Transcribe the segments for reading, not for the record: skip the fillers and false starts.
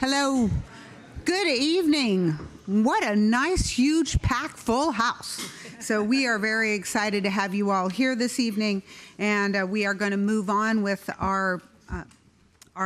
Hello. Good evening. What a nice, huge, packed, full house. So we are very excited to have you all here this evening, and we are going to move on with our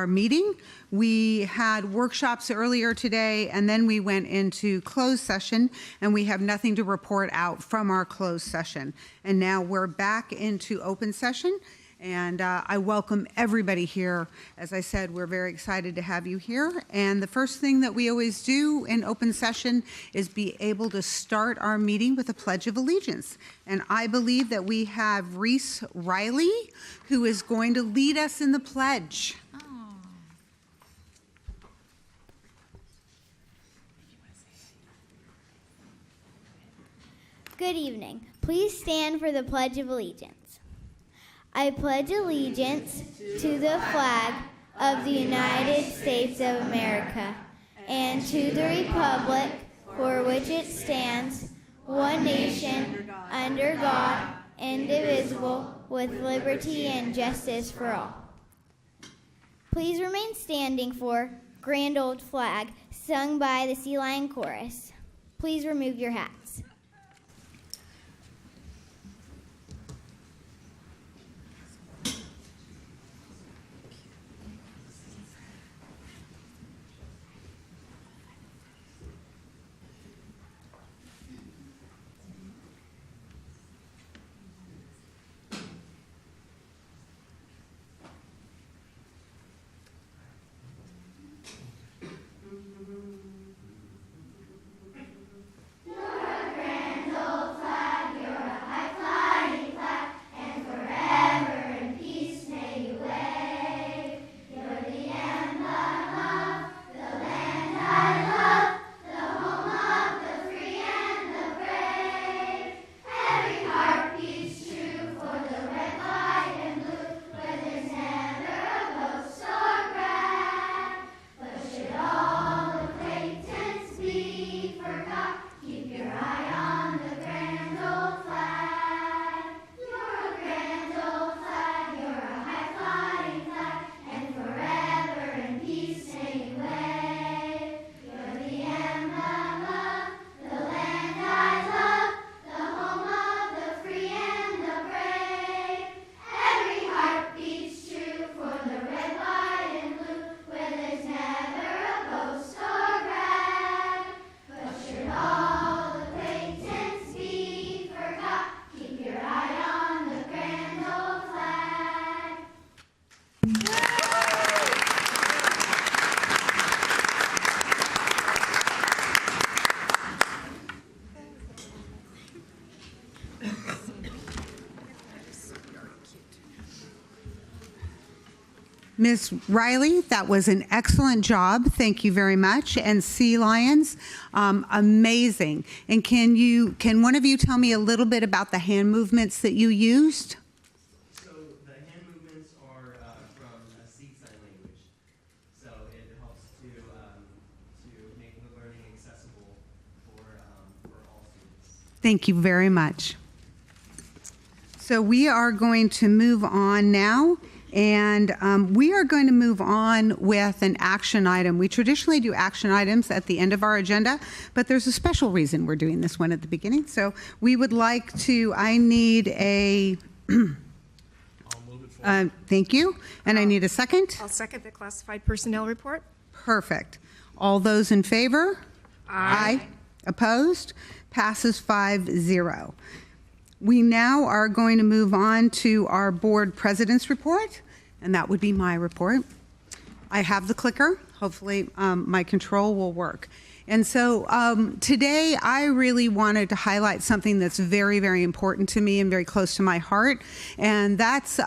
meeting. We had workshops earlier today, and then we went into closed session, and we have nothing to report out from our closed session. And now we're back into open session, and I welcome everybody here. As I said, we're very excited to have you here. And the first thing that we always do in open session is be able to start our meeting with a Pledge of Allegiance. And I believe that we have Reese Riley, who is going to lead us in the pledge. Good evening. Please stand for the Pledge of Allegiance. I pledge allegiance to the flag of the United States of America and to the republic for which it stands, one nation, under God, indivisible, with liberty and justice for all. Please remain standing for Grand Old Flag, sung by the Sea Lion Chorus. Please remove your hats. Ms. Riley, that was an excellent job. Thank you very much. And Sea Lions, amazing. And can one of you tell me a little bit about the hand movements that you used? So the hand movements are from a seed sign language. So it helps to make the learning accessible for all students. Thank you very much. So we are going to move on now. And we are going to move on with an action item. We traditionally do action items at the end of our agenda, but there's a special reason we're doing this one at the beginning. So we would like to, I need a, I'll move it forward. thank you, and I need a second. I'll second the classified personnel report. Perfect. All those in favor? Aye. Opposed? Passes 5-0. We now are going to move on to our board president's report, and that would be my report. I have the clicker. Hopefully my control will work. And so today I really wanted to highlight something that's very, very important to me and very close to my heart, and that's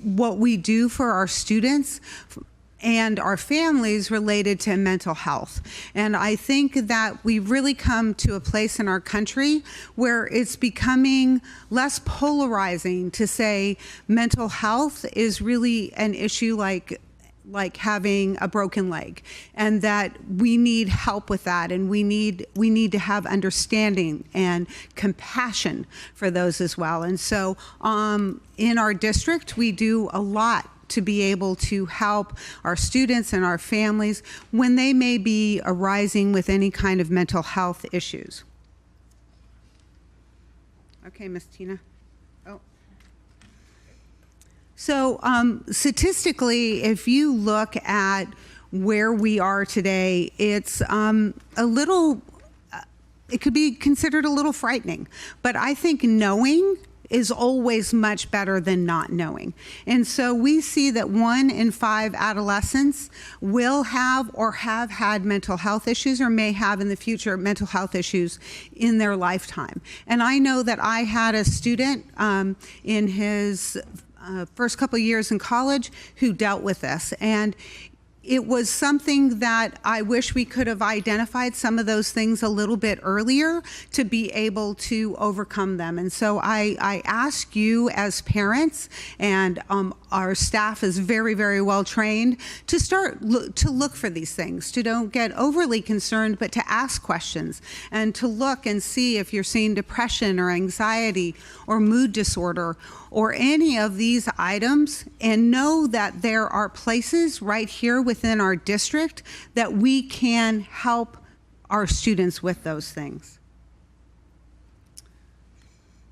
what we do for our students and our families related to mental health. And I think that we've really come to a place in our country where it's becoming less polarizing to say mental health is really an issue like having a broken leg, and that we need help with that, and we need to have understanding and compassion for those as well. And so in our district, we do a lot to be able to help our students and our families when they may be arising with any kind of mental health issues. Okay, Ms. Tina. Oh. So statistically, if you look at where we are today, it's a little, it could be considered a little frightening, but I think knowing is always much better than not knowing. And so we see that 1 in 5 adolescents will have or have had mental health issues or may have in the future mental health issues in their lifetime. And I know that I had a student in his first couple of years in college who dealt with this. And it was something that I wish we could have identified some of those things a little bit earlier to be able to overcome them. And so I ask you as parents, and our staff is very, very well trained, to start to look for these things, to don't get overly concerned, but to ask questions and to look and see if you're seeing depression or anxiety or mood disorder or any of these items, and know that there are places right here within our district that we can help our students with those things.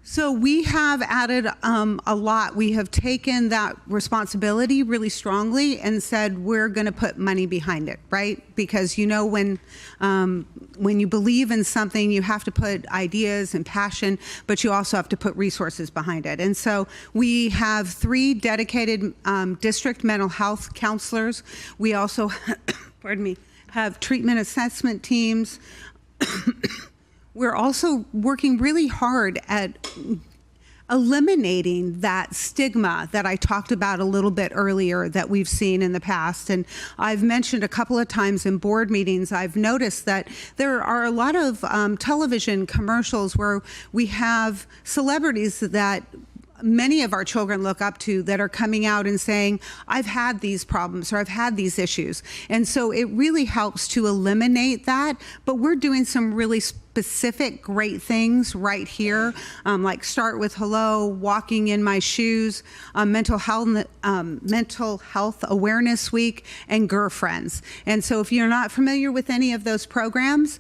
So we have added a lot. We have taken that responsibility really strongly and said we're going to put money behind it, right? Because you know when you believe in something, you have to put ideas and passion, but you also have to put resources behind it. And so we have 3 dedicated district mental health counselors. We also, pardon me, have treatment assessment teams. We're also working really hard at eliminating that stigma that I talked about a little bit earlier that we've seen in the past. And I've mentioned a couple of times in board meetings, I've noticed that there are a lot of television commercials where we have celebrities that many of our children look up to that are coming out and saying, I've had these problems or I've had these issues. And so it really helps to eliminate that. But we're doing some really specific great things right here, like Start with Hello, Walking in My Shoes, Mental Health Awareness Week, and Girlfriends. And so if you're not familiar with any of those programs,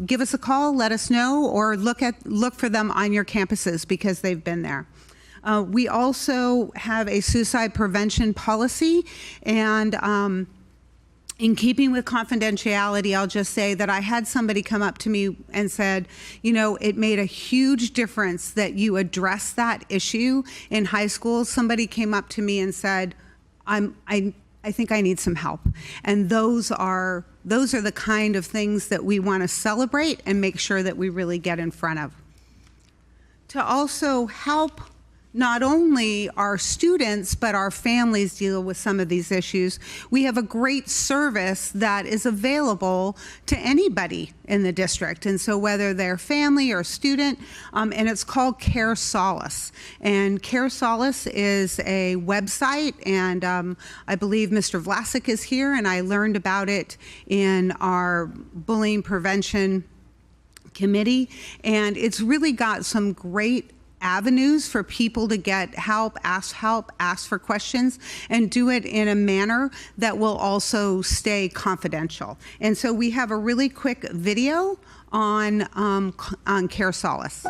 give us a call, let us know, or look for them on your campuses because they've been there. We also have a suicide prevention policy, and in keeping with confidentiality, I'll just say that I had somebody come up to me and said, you know, it made a huge difference that you address that issue in high school. Somebody came up to me and said, I think I need some help. And those are the kind of things that we want to celebrate and make sure that we really get in front of. To also help not only our students, but our families deal with some of these issues, we have a great service that is available to anybody in the district. And so whether they're family or student, and it's called Care Solace. And Care Solace is a website, and I believe Mr. Vlasic is here, and I learned about it in our bullying prevention committee. And it's really got some great avenues for people to get help, ask for questions, and do it in a manner that will also stay confidential. And so we have a really quick video on Care Solace.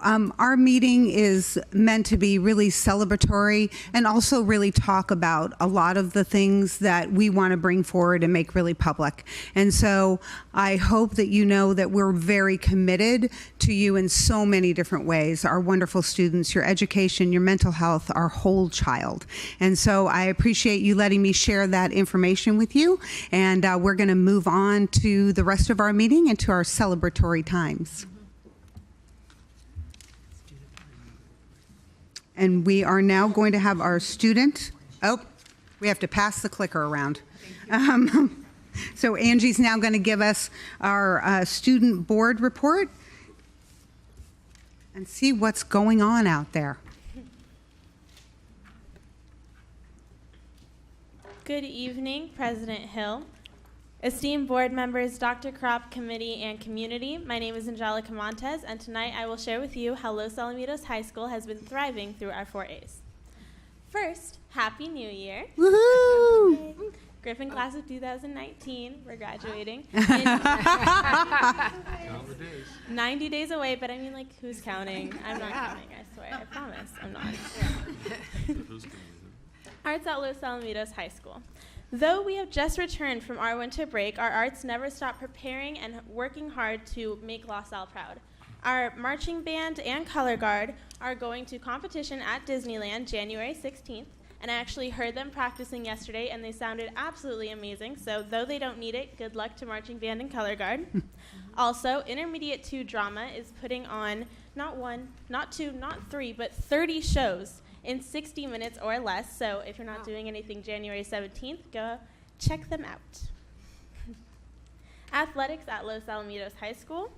So our meeting is meant to be really celebratory and also really talk about a lot of the things that we want to bring forward and make really public. And so I hope that you know that we're very committed to you in so many different ways, our wonderful students, your education, your mental health, our whole child. And so I appreciate you letting me share that information with you. And we're going to move on to the rest of our meeting and to our celebratory times. And we are now going to have our student, we have to pass the clicker around. So Angie's now going to give us our student board report and see what's going on out there. Good evening, President Hill, esteemed board members, Dr. Kropp, committee, and community. My name is Angelica Montez, and tonight I will share with you how Los Alamitos High School has been thriving through our 4As. First, Happy New Year. Woohoo! Griffin class of 2019, we're graduating. 90 days away, but I mean, like, who's counting? I'm not counting, I swear. I promise, I'm not. Arts at Los Alamitos High School. Though we have just returned from our winter break, our arts never stop preparing and working hard to make La Salle proud. Our marching band and color guard are going to competition at Disneyland January 16th, and I actually heard them practicing yesterday, and they sounded absolutely amazing, so though they don't need it, good luck to marching band and color guard. Also, Intermediate 2 Drama is putting on not 1, not 2, not 3, but 30 shows in 60 minutes or less, so if you're not doing anything January 17th, go check them out. Athletics at Los Alamitos High School.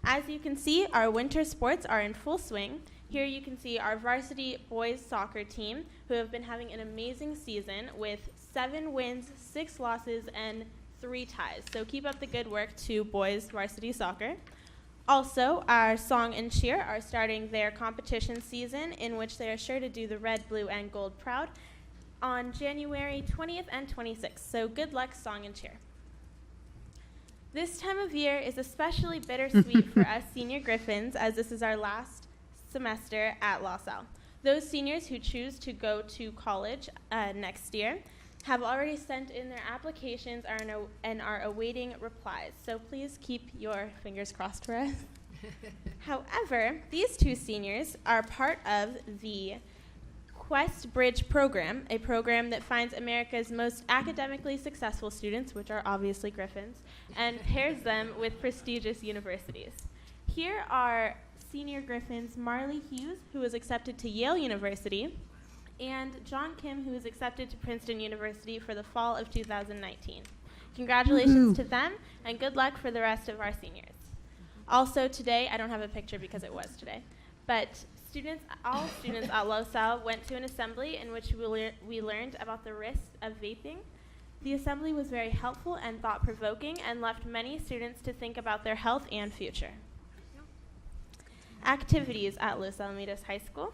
As you can see, our winter sports are in full swing. Here you can see our varsity boys soccer team, who have been having an amazing season with 7 wins, 6 losses, and 3 ties. So keep up the good work to boys varsity soccer. Also, our song and cheer are starting their competition season, in which they are sure to do the red, blue, and gold proud on January 20th and 26th. So good luck, song and cheer. This time of year is especially bittersweet for us senior Griffins, as this is our last semester at La Salle. Those seniors who choose to go to college next year have already sent in their applications and are awaiting replies. So please keep your fingers crossed for us. However, these 2 seniors are part of the Quest Bridge program, a program that finds America's most academically successful students, which are obviously Griffins, and pairs them with prestigious universities. Here are senior Griffins Marley Hughes, who was accepted to Yale University, and John Kim, who is accepted to Princeton University for the fall of 2019. Congratulations to them, and good luck for the rest of our seniors. Also today, I don't have a picture because it was today, but all students at La Salle went to an assembly in which we learned about the risks of vaping. The assembly was very helpful and thought-provoking and left many students to think about their health and future. Activities at Los Alamitos High School.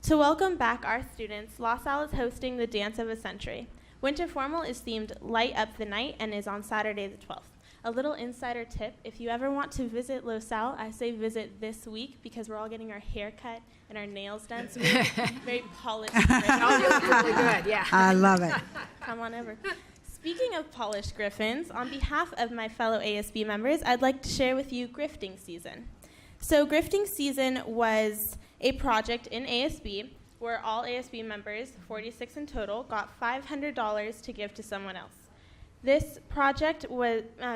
To welcome back our students, La Salle is hosting the Dance of a Century. Winter Formal is themed Light Up the Night and is on Saturday the 12th. A little insider tip, if you ever want to visit La Salle, I say visit this week because we're all getting our hair cut and our nails done, so we're very polished. All really good, yeah. I love it. Come on over. Speaking of polished Griffins, on behalf of my fellow ASB members, I'd like to share with you Grifting Season. So Grifting Season was a project in ASB where all ASB members, 46 in total, got $500 to give to someone else. This project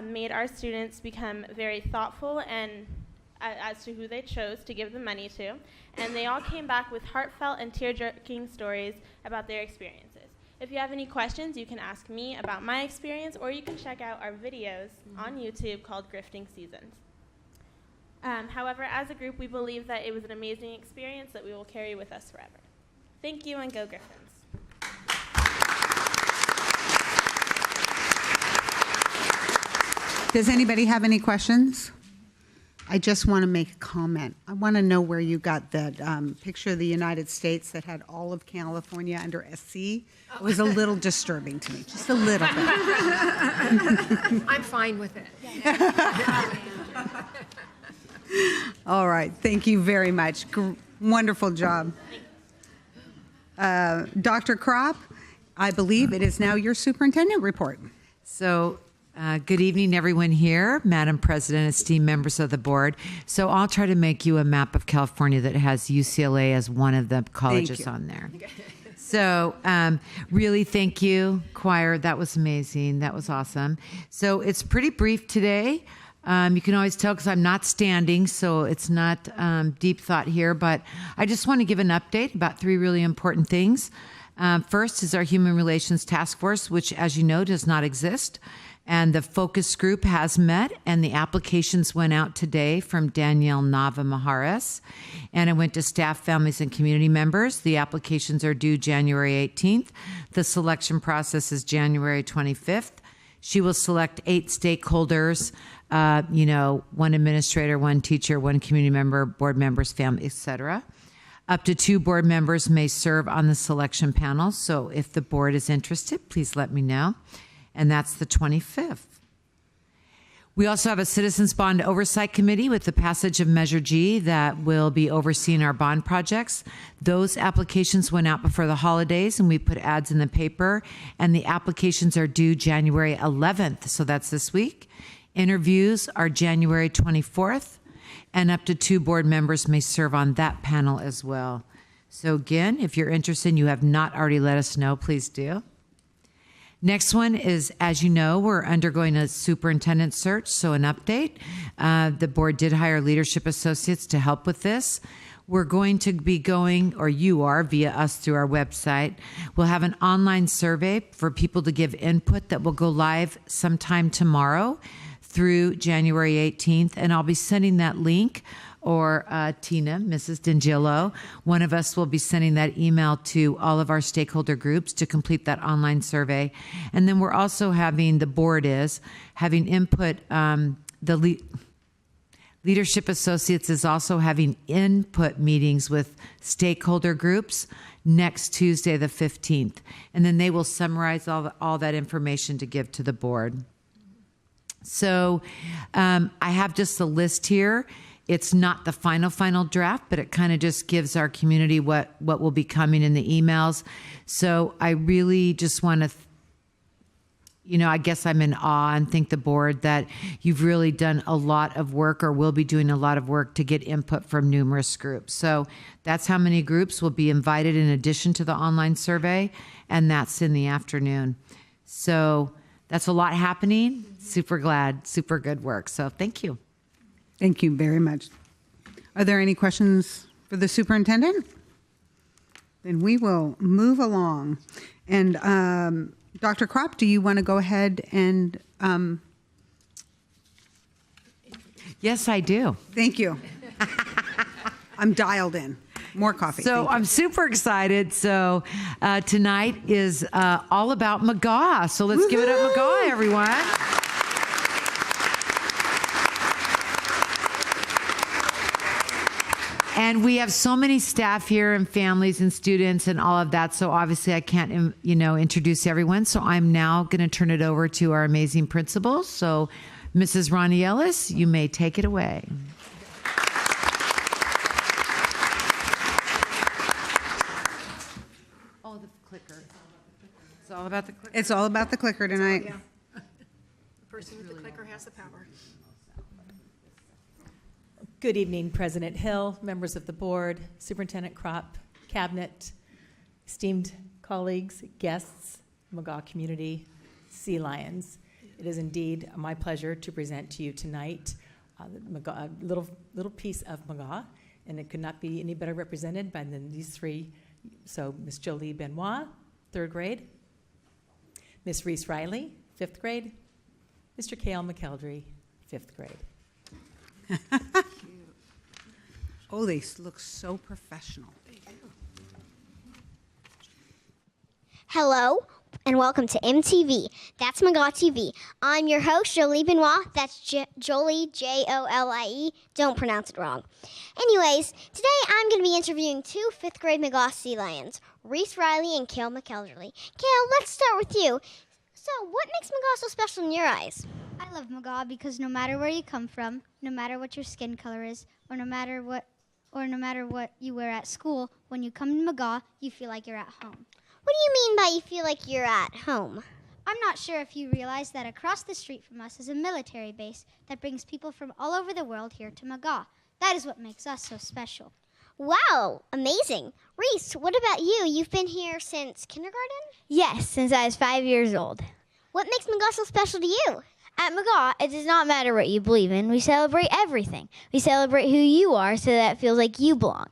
made our students become very thoughtful and as to who they chose to give the money to, and they all came back with heartfelt and tear-jerking stories about their experiences. If you have any questions, you can ask me about my experience, or you can check out our videos on YouTube called Grifting Seasons. However, as a group, we believe that it was an amazing experience that we will carry with us forever. Thank you, and go Griffins. Does anybody have any questions? I just want to make a comment. I want to know where you got that picture of the United States that had all of California under SC. It was a little disturbing to me, just a little bit. I'm fine with it. All right. Thank you very much. Wonderful job. Dr. Kropp, I believe it is now your superintendent report. So, good evening, everyone here, Madam President, esteemed members of the board. So I'll try to make you a map of California that has UCLA as one of the colleges on there. So really thank you, choir. That was amazing. That was awesome. So it's pretty brief today. You can always tell because I'm not standing, so it's not deep thought here, but I just want to give an update about 3 really important things. First is our Human Relations Task Force, which, as you know, does not exist. And the focus group has met, and the applications went out today from Danielle Nava Maharis. And it went to staff, families, and community members. The applications are due January 18th. The selection process is January 25th. She will select 8 stakeholders, 1 administrator, 1 teacher, 1 community member, board members, family, etc. Up to 2 board members may serve on the selection panel. So if the board is interested, please let me know. And that's the 25th. We also have a Citizens Bond Oversight Committee with the passage of Measure G that will be overseeing our bond projects. Those applications went out before the holidays, and we put ads in the paper, and the applications are due January 11th, so that's this week. Interviews are January 24th, and up to 2 board members may serve on that panel as well. So again, if you're interested and you have not already let us know, please do. Next one is, as you know, we're undergoing a superintendent search, so an update. The board did hire leadership associates to help with this. We're going to be going, or you are, via us through our website. We'll have an online survey for people to give input that will go live sometime tomorrow through January 18th, and I'll be sending that link, or Tina, Mrs. D'Angelo, one of us will be sending that email to all of our stakeholder groups to complete that online survey. And then we're also having, the board is having input, leadership associates is also having input meetings with stakeholder groups next Tuesday, the 15th. And then they will summarize all that information to give to the board. So I have just a list here. It's not the final draft, but it kind of just gives our community what will be coming in the emails. So I really just want to, I guess I'm in awe and thank the board that you've really done a lot of work, or will be doing a lot of work to get input from numerous groups. So that's how many groups will be invited in addition to the online survey, and that's in the afternoon. So that's a lot happening. Super glad, super good work. So thank you. Thank you very much. Are there any questions for the superintendent? Then we will move along. And Dr. Kropp, do you want to go ahead and... Yes, I do. Thank you. I'm dialed in. More coffee. So I'm super excited. So tonight is all about McGaugh. So let's give it up, McGaugh, everyone. And we have so many staff here and families and students and all of that. So obviously I can't, introduce everyone. So I'm now going to turn it over to our amazing principals. So Mrs. Ronnie Ellis, you may take it away. Oh, the clicker. It's all about the clicker. It's all about the clicker tonight. Yeah. The person with the clicker has the power. Good evening, President Hill, members of the board, Superintendent Kropp, cabinet, esteemed colleagues, guests, McGaugh community, Sea Lions. It is indeed my pleasure to present to you tonight a little piece of McGaugh, and it could not be any better represented by than these 3. So Ms. Jolie Benoit, 3rd grade, Ms. Reese Riley, 5th grade, Mr. Cale McKeldry, 5th grade. Oh, they look so professional. Hello, and welcome to MTV. That's McGaugh TV. I'm your host, Jolie Benoit. That's Jolie, Jolie. Don't pronounce it wrong. Anyways, today I'm going to be interviewing 2 5th grade McGaugh Sea Lions, Reese Riley and Cale McKeldry. Cale, let's start with you. So, what makes McGaugh so special in your eyes? I love McGaugh because no matter where you come from, no matter what your skin color is, or no matter what you wear at school, when you come to McGaugh, you feel like you're at home. What do you mean by you feel like you're at home? I'm not sure if you realize that across the street from us is a military base that brings people from all over the world here to McGaugh. That is what makes us so special. Wow, amazing. Reese, what about you? You've been here since kindergarten? Yes, since I was 5 years old. What makes McGaugh so special to you? At McGaugh, it does not matter what you believe in. We celebrate everything. We celebrate who you are so that it feels like you belong.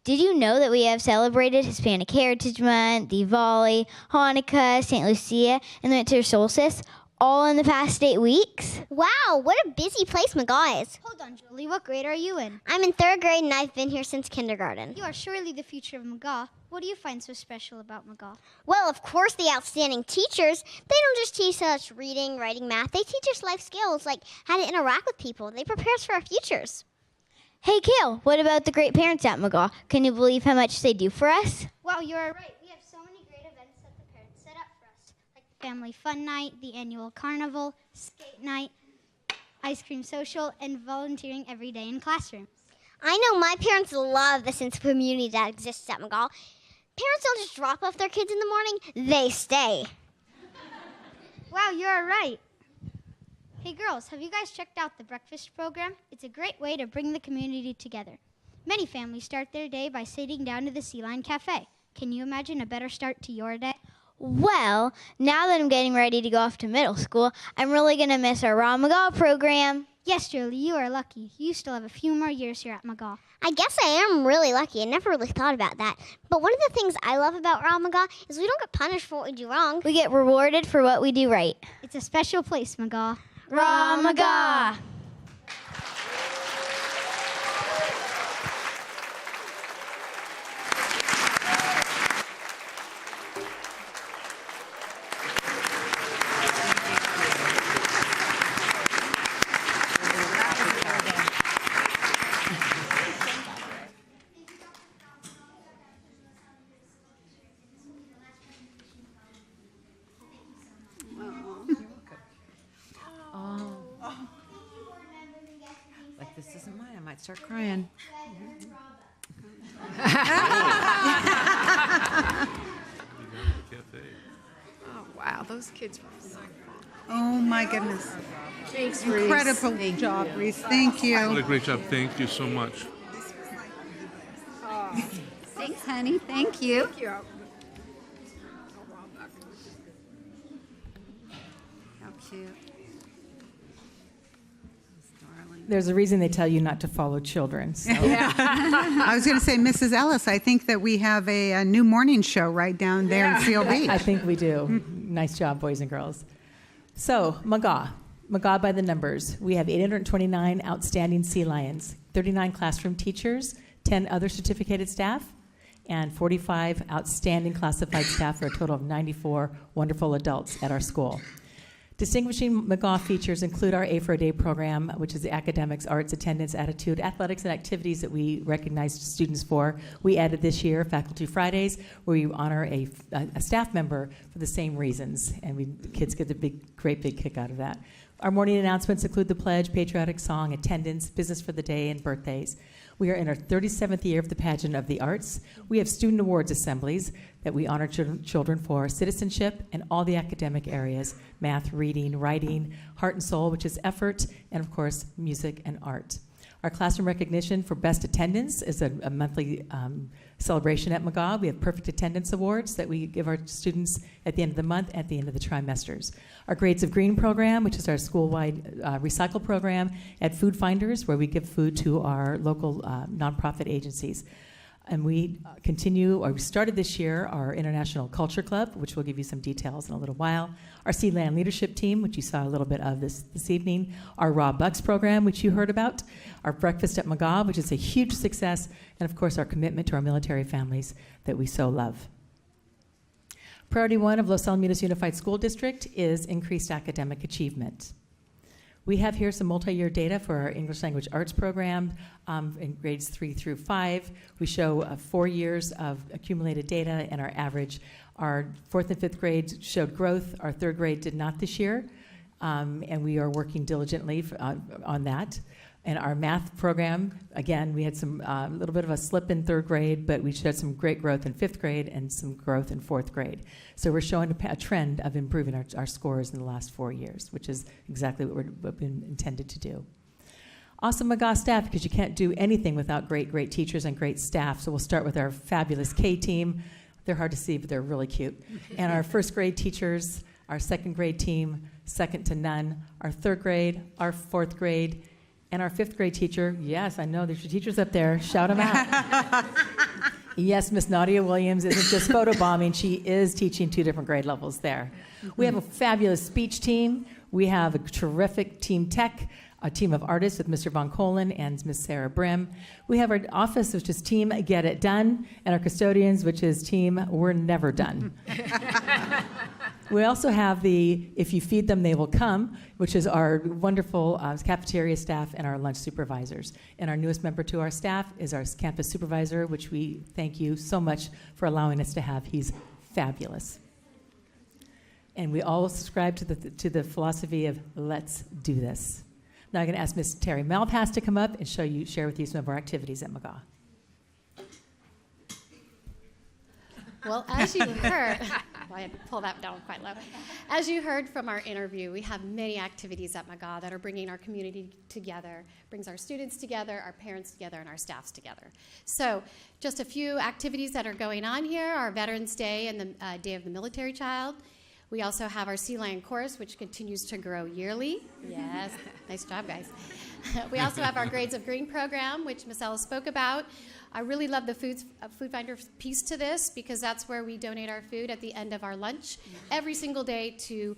Did you know that we have celebrated Hispanic Heritage Month, Diwali, Hanukkah, St. Lucia, and the winter solstice, all in the past 8 weeks? Wow, what a busy place McGaugh is. Hold on, Julie. What grade are you in? I'm in 3rd grade and I've been here since kindergarten. You are surely the future of McGaugh. What do you find so special about McGaugh? Well, of course, the outstanding teachers. They don't just teach us reading, writing, math. They teach us life skills like how to interact with people. They prepare us for our futures. Hey, Kale, what about the great parents at McGaugh? Can you believe how much they do for us? Wow, you are right. We have so many great events that the parents set up for us, like Family Fun Night, the annual carnival, skate night, ice cream social, and volunteering every day in classrooms. I know my parents love the sense of community that exists at McGaugh. Parents don't just drop off their kids in the morning, they stay. Wow, you're right. Hey girls, have you guys checked out the breakfast program? It's a great way to bring the community together. Many families start their day by sitting down to the Sea Lion Cafe. Can you imagine a better start to your day? Well, now that I'm getting ready to go off to middle school, I'm really going to miss our Raw McGaugh program. Yes, Julie, you are lucky. You still have a few more years here at McGaugh. I guess I am really lucky. I never really thought about that. But one of the things I love about Raw McGaugh is we don't get punished for what we do wrong. We get rewarded for what we do right. It's a special place, McGaugh. Raw McGaugh! Like this isn't mine. I might start crying. Oh, wow, those kids were so Oh, my goodness. Thanks, Incredible job, Reese. Thank you. What a great job. Thank you so much. Thanks, honey. Thank you. Thank you. How cute. There's a reason they tell you not to follow children. So. I was going to say, Mrs. Ellis, I think that we have a new morning show right down there in Seal Beach. I think we do. Nice job, boys and girls. So, McGaugh by the numbers. We have 829 outstanding Sea Lions, 39 classroom teachers, 10 other certificated staff, and 45 outstanding classified staff for a total of 94 wonderful adults at our school. Distinguishing McGaugh features include our A for a Day program, which is the academics, arts, attendance, attitude, athletics, and activities that we recognize students for. We added this year Faculty Fridays, where we honor a staff member for the same reasons, and kids get a great big kick out of that. Our morning announcements include the pledge, patriotic song, attendance, business for the day, and birthdays. We are in our 37th year of the Pageant of the Arts. We have student awards assemblies that we honor children for citizenship and all the academic areas, math, reading, writing, heart and soul, which is effort, and of course, music and art. Our classroom recognition for best attendance is a monthly celebration at McGaugh. We have perfect attendance awards that we give our students at the end of the month, at the end of the trimesters. Our Grades of Green program, which is our school-wide recycle program, at Food Finders, where we give food to our local nonprofit agencies. And we we started this year our International Culture Club, which we'll give you some details in a little while. Our Sealand Leadership Team, which you saw a little bit of this evening. Our Raw Bucks program, which you heard about. Our Breakfast at McGaugh, which is a huge success. And of course, our commitment to our military families that we so love. Priority 1 of Los Alamitos Unified School District is increased academic achievement. We have here some multi-year data for our English Language Arts program in grades 3 through 5. We show 4 years of accumulated data and our average. Our 4th and 5th grades showed growth. Our 3rd grade did not this year. and we are working diligently on that. And our math program, again, we had some little bit of a slip in third grade, but we showed some great growth in fifth grade and some growth in fourth grade. So we're showing a trend of improving our scores in the last 4 years, which is exactly what we've been intended to do. Also, McGaugh staff, because you can't do anything without great teachers and great staff. So we'll start with our fabulous K team. They're hard to see, but they're really cute. And our first grade teachers, our second grade team, second to none, our third grade, our fourth grade, and our fifth grade teacher. Yes, I know there's your teachers up there. Shout them out. Yes, Miss Nadia Williams isn't just photobombing. She is teaching 2 different grade levels there. We have a fabulous speech team. We have a terrific team tech, a team of artists with Mr. Von Colin and Miss Sarah Brim. We have our office, which is Team Get It Done, and our custodians, which is Team We're Never Done. We also have the If You Feed Them, They Will Come, which is our wonderful cafeteria staff and our lunch supervisors. And our newest member to our staff is our campus supervisor, which we thank you so much for allowing us to have. He's fabulous. And we all subscribe to the philosophy of let's do this. Now I'm going to ask Ms. Terry Malpass to come up and share with you some of our activities at McGaugh. Well, as you heard, I had to pull that down quite low. As you heard from our interview, we have many activities at McGaugh that are bringing our community together, brings our students together, our parents together, and our staffs together. So just a few activities that are going on here, our Veterans Day and the Day of the Military Child. We also have our Sea Lion Chorus, which continues to grow yearly. Yes, nice job, guys. We also have our Grades of Green program, which Ms. Ellis spoke about. I really love the Food Finder piece to this because that's where we donate our food at the end of our lunch every single day to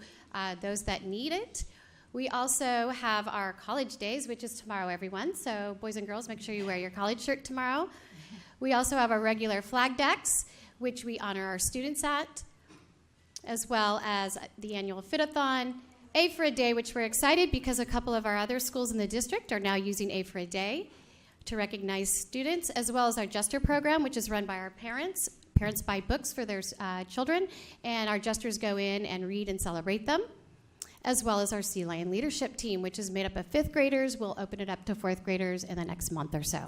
those that need it. We also have our college days, which is tomorrow, everyone. So boys and girls, make sure you wear your college shirt tomorrow. We also have our regular flag decks, which we honor our students at, as well as the annual Fit-a-thon, A for a Day, which we're excited because a couple of our other schools in the district are now using A for a Day to recognize students, as well as our Jester program, which is run by our parents. Parents buy books for their children, and our Jesters go in and read and celebrate them, as well as our Sea Lion Leadership Team, which is made up of 5th graders. We'll open it up to 4th graders in the next month or so.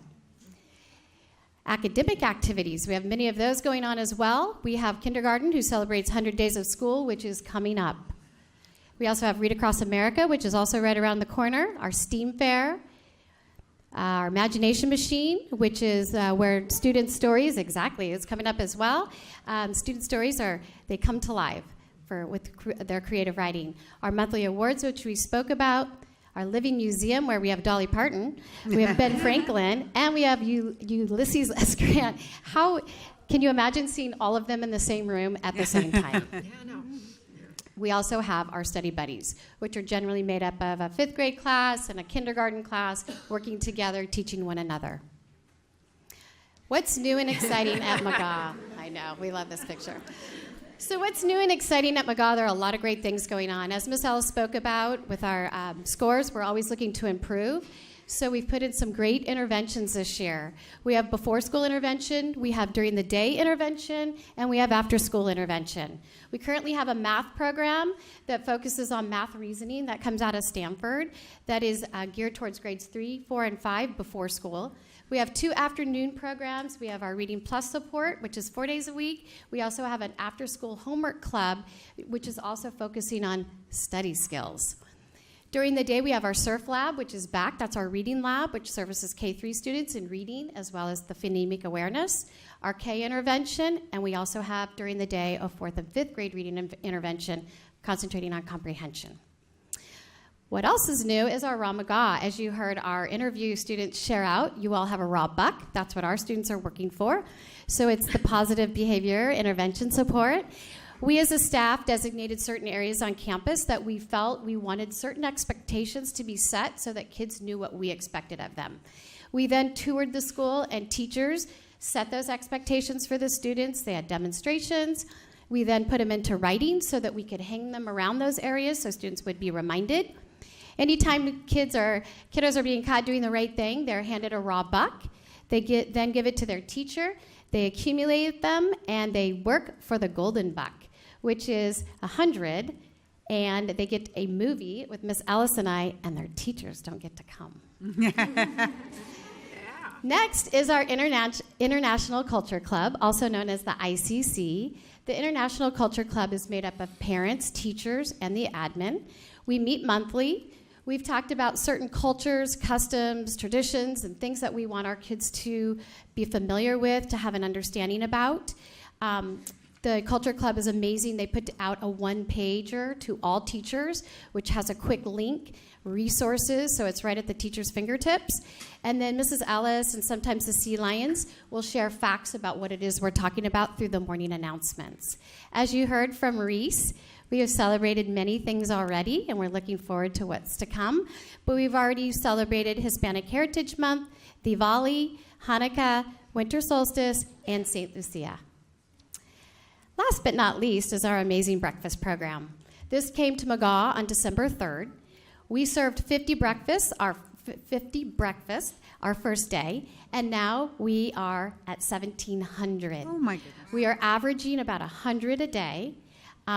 Academic activities, we have many of those going on as well. We have kindergarten, who celebrates 100 Days of School, which is coming up. We also have Read Across America, which is also right around the corner, our STEAM fair, our Imagination Machine, which is where student stories, exactly, is coming up as well. Student stories they come to life with their creative writing. Our monthly awards, which we spoke about, our Living Museum, where we have Dolly Parton, we have Ben Franklin, and we have Ulysses S. Grant. How can you imagine seeing all of them in the same room at the same time? Yeah, no. We also have our study buddies, which are generally made up of a 5th grade class and a kindergarten class working together, teaching one another. What's new and exciting at McGaugh? I know, we love this picture. So what's new and exciting at McGaugh? There are a lot of great things going on. As Ms. Ellis spoke about with our scores, we're always looking to improve. So we've put in some great interventions this year. We have before school intervention, we have during the day intervention, and we have after school intervention. We currently have a math program that focuses on math reasoning that comes out of Stanford that is geared towards grades 3, 4, and 5 before school. We have 2 afternoon programs. We have our Reading Plus support, which is 4 days a week. We also have an after-school homework club, which is also focusing on study skills. During the day, we have our Surf Lab, which is back. That's our reading lab, which services K-3 students in reading, as well as the phonemic awareness. Our K intervention, and we also have, during the day, a 4th and 5th grade reading intervention, concentrating on comprehension. What else is new is our Raw McGaugh. As you heard our interview students share out, you all have a raw buck. That's what our students are working for. So it's the positive behavior intervention support. We as a staff designated certain areas on campus that we felt we wanted certain expectations to be set so that kids knew what we expected of them. We then toured the school, and teachers set those expectations for the students. They had demonstrations. We then put them into writing so that we could hang them around those areas so students would be reminded. Anytime kiddos are being caught doing the right thing, they're handed a raw buck. They then give it to their teacher. They accumulate them, and they work for the golden buck, which is 100 and they get a movie with Miss Ellis and I, and their teachers don't get to come. Next is our International Culture Club, also known as the ICC. The International Culture Club is made up of parents, teachers, and the admin. We meet monthly. We've talked about certain cultures, customs, traditions, and things that we want our kids to be familiar with, to have an understanding about. The Culture Club is amazing. They put out a one-pager to all teachers, which has a quick link, resources, so it's right at the teacher's fingertips. And then Mrs. Ellis and sometimes the Sea Lions will share facts about what it is we're talking about through the morning announcements. As you heard from Reese, we have celebrated many things already, and we're looking forward to what's to come. But we've already celebrated Hispanic Heritage Month, Diwali, Hanukkah, Winter Solstice, and St. Lucia. Last but not least is our amazing breakfast program. This came to McGaugh on December 3rd. We served 50 breakfasts our first day, and now we are at 1,700. Oh my goodness. We are averaging about 100 a day.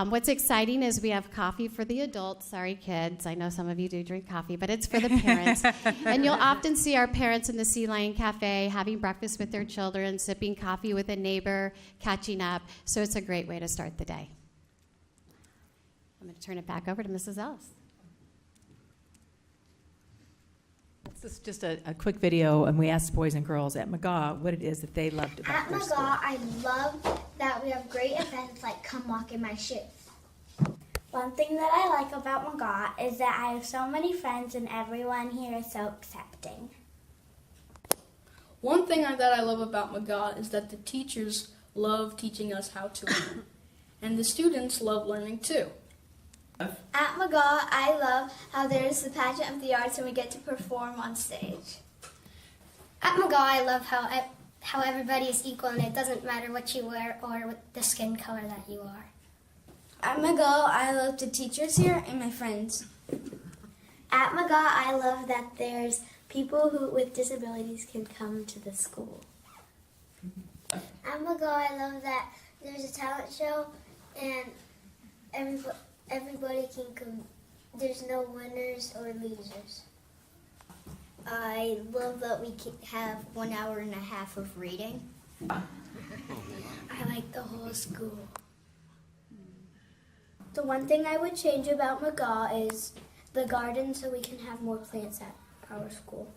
What's exciting is we have coffee for the adults. Sorry, kids. I know some of you do drink coffee, but it's for the parents. And you'll often see our parents in the Sea Lion Cafe having breakfast with their children, sipping coffee with a neighbor, catching up. So it's a great way to start the day. I'm going to turn it back over to Mrs. Ellis. This is just a quick video, and we asked boys and girls at McGaugh what it is that they loved about At their McGaugh, school. I love that we have great events like Come Walk in My Shoes. One thing that I like about McGaugh is that I have so many friends and everyone here is so accepting. One thing that I love about McGaugh is that the teachers love teaching us how to learn, and the students love learning too. At McGaugh, I love how there is the pageant of the arts and we get to perform on stage. At McGaugh, I love how everybody is equal and it doesn't matter what you wear or what the skin color that you are. At McGaugh, I love the teachers here and my friends. At McGaugh, I love that there's people with disabilities can come to the school. At McGaugh, I love that there's a talent show and everybody can come. There's no winners or losers. I love that we can have 1 hour and a half of reading. I like the whole school. The one thing I would change about McGaugh is the garden so we can have more plants at our school.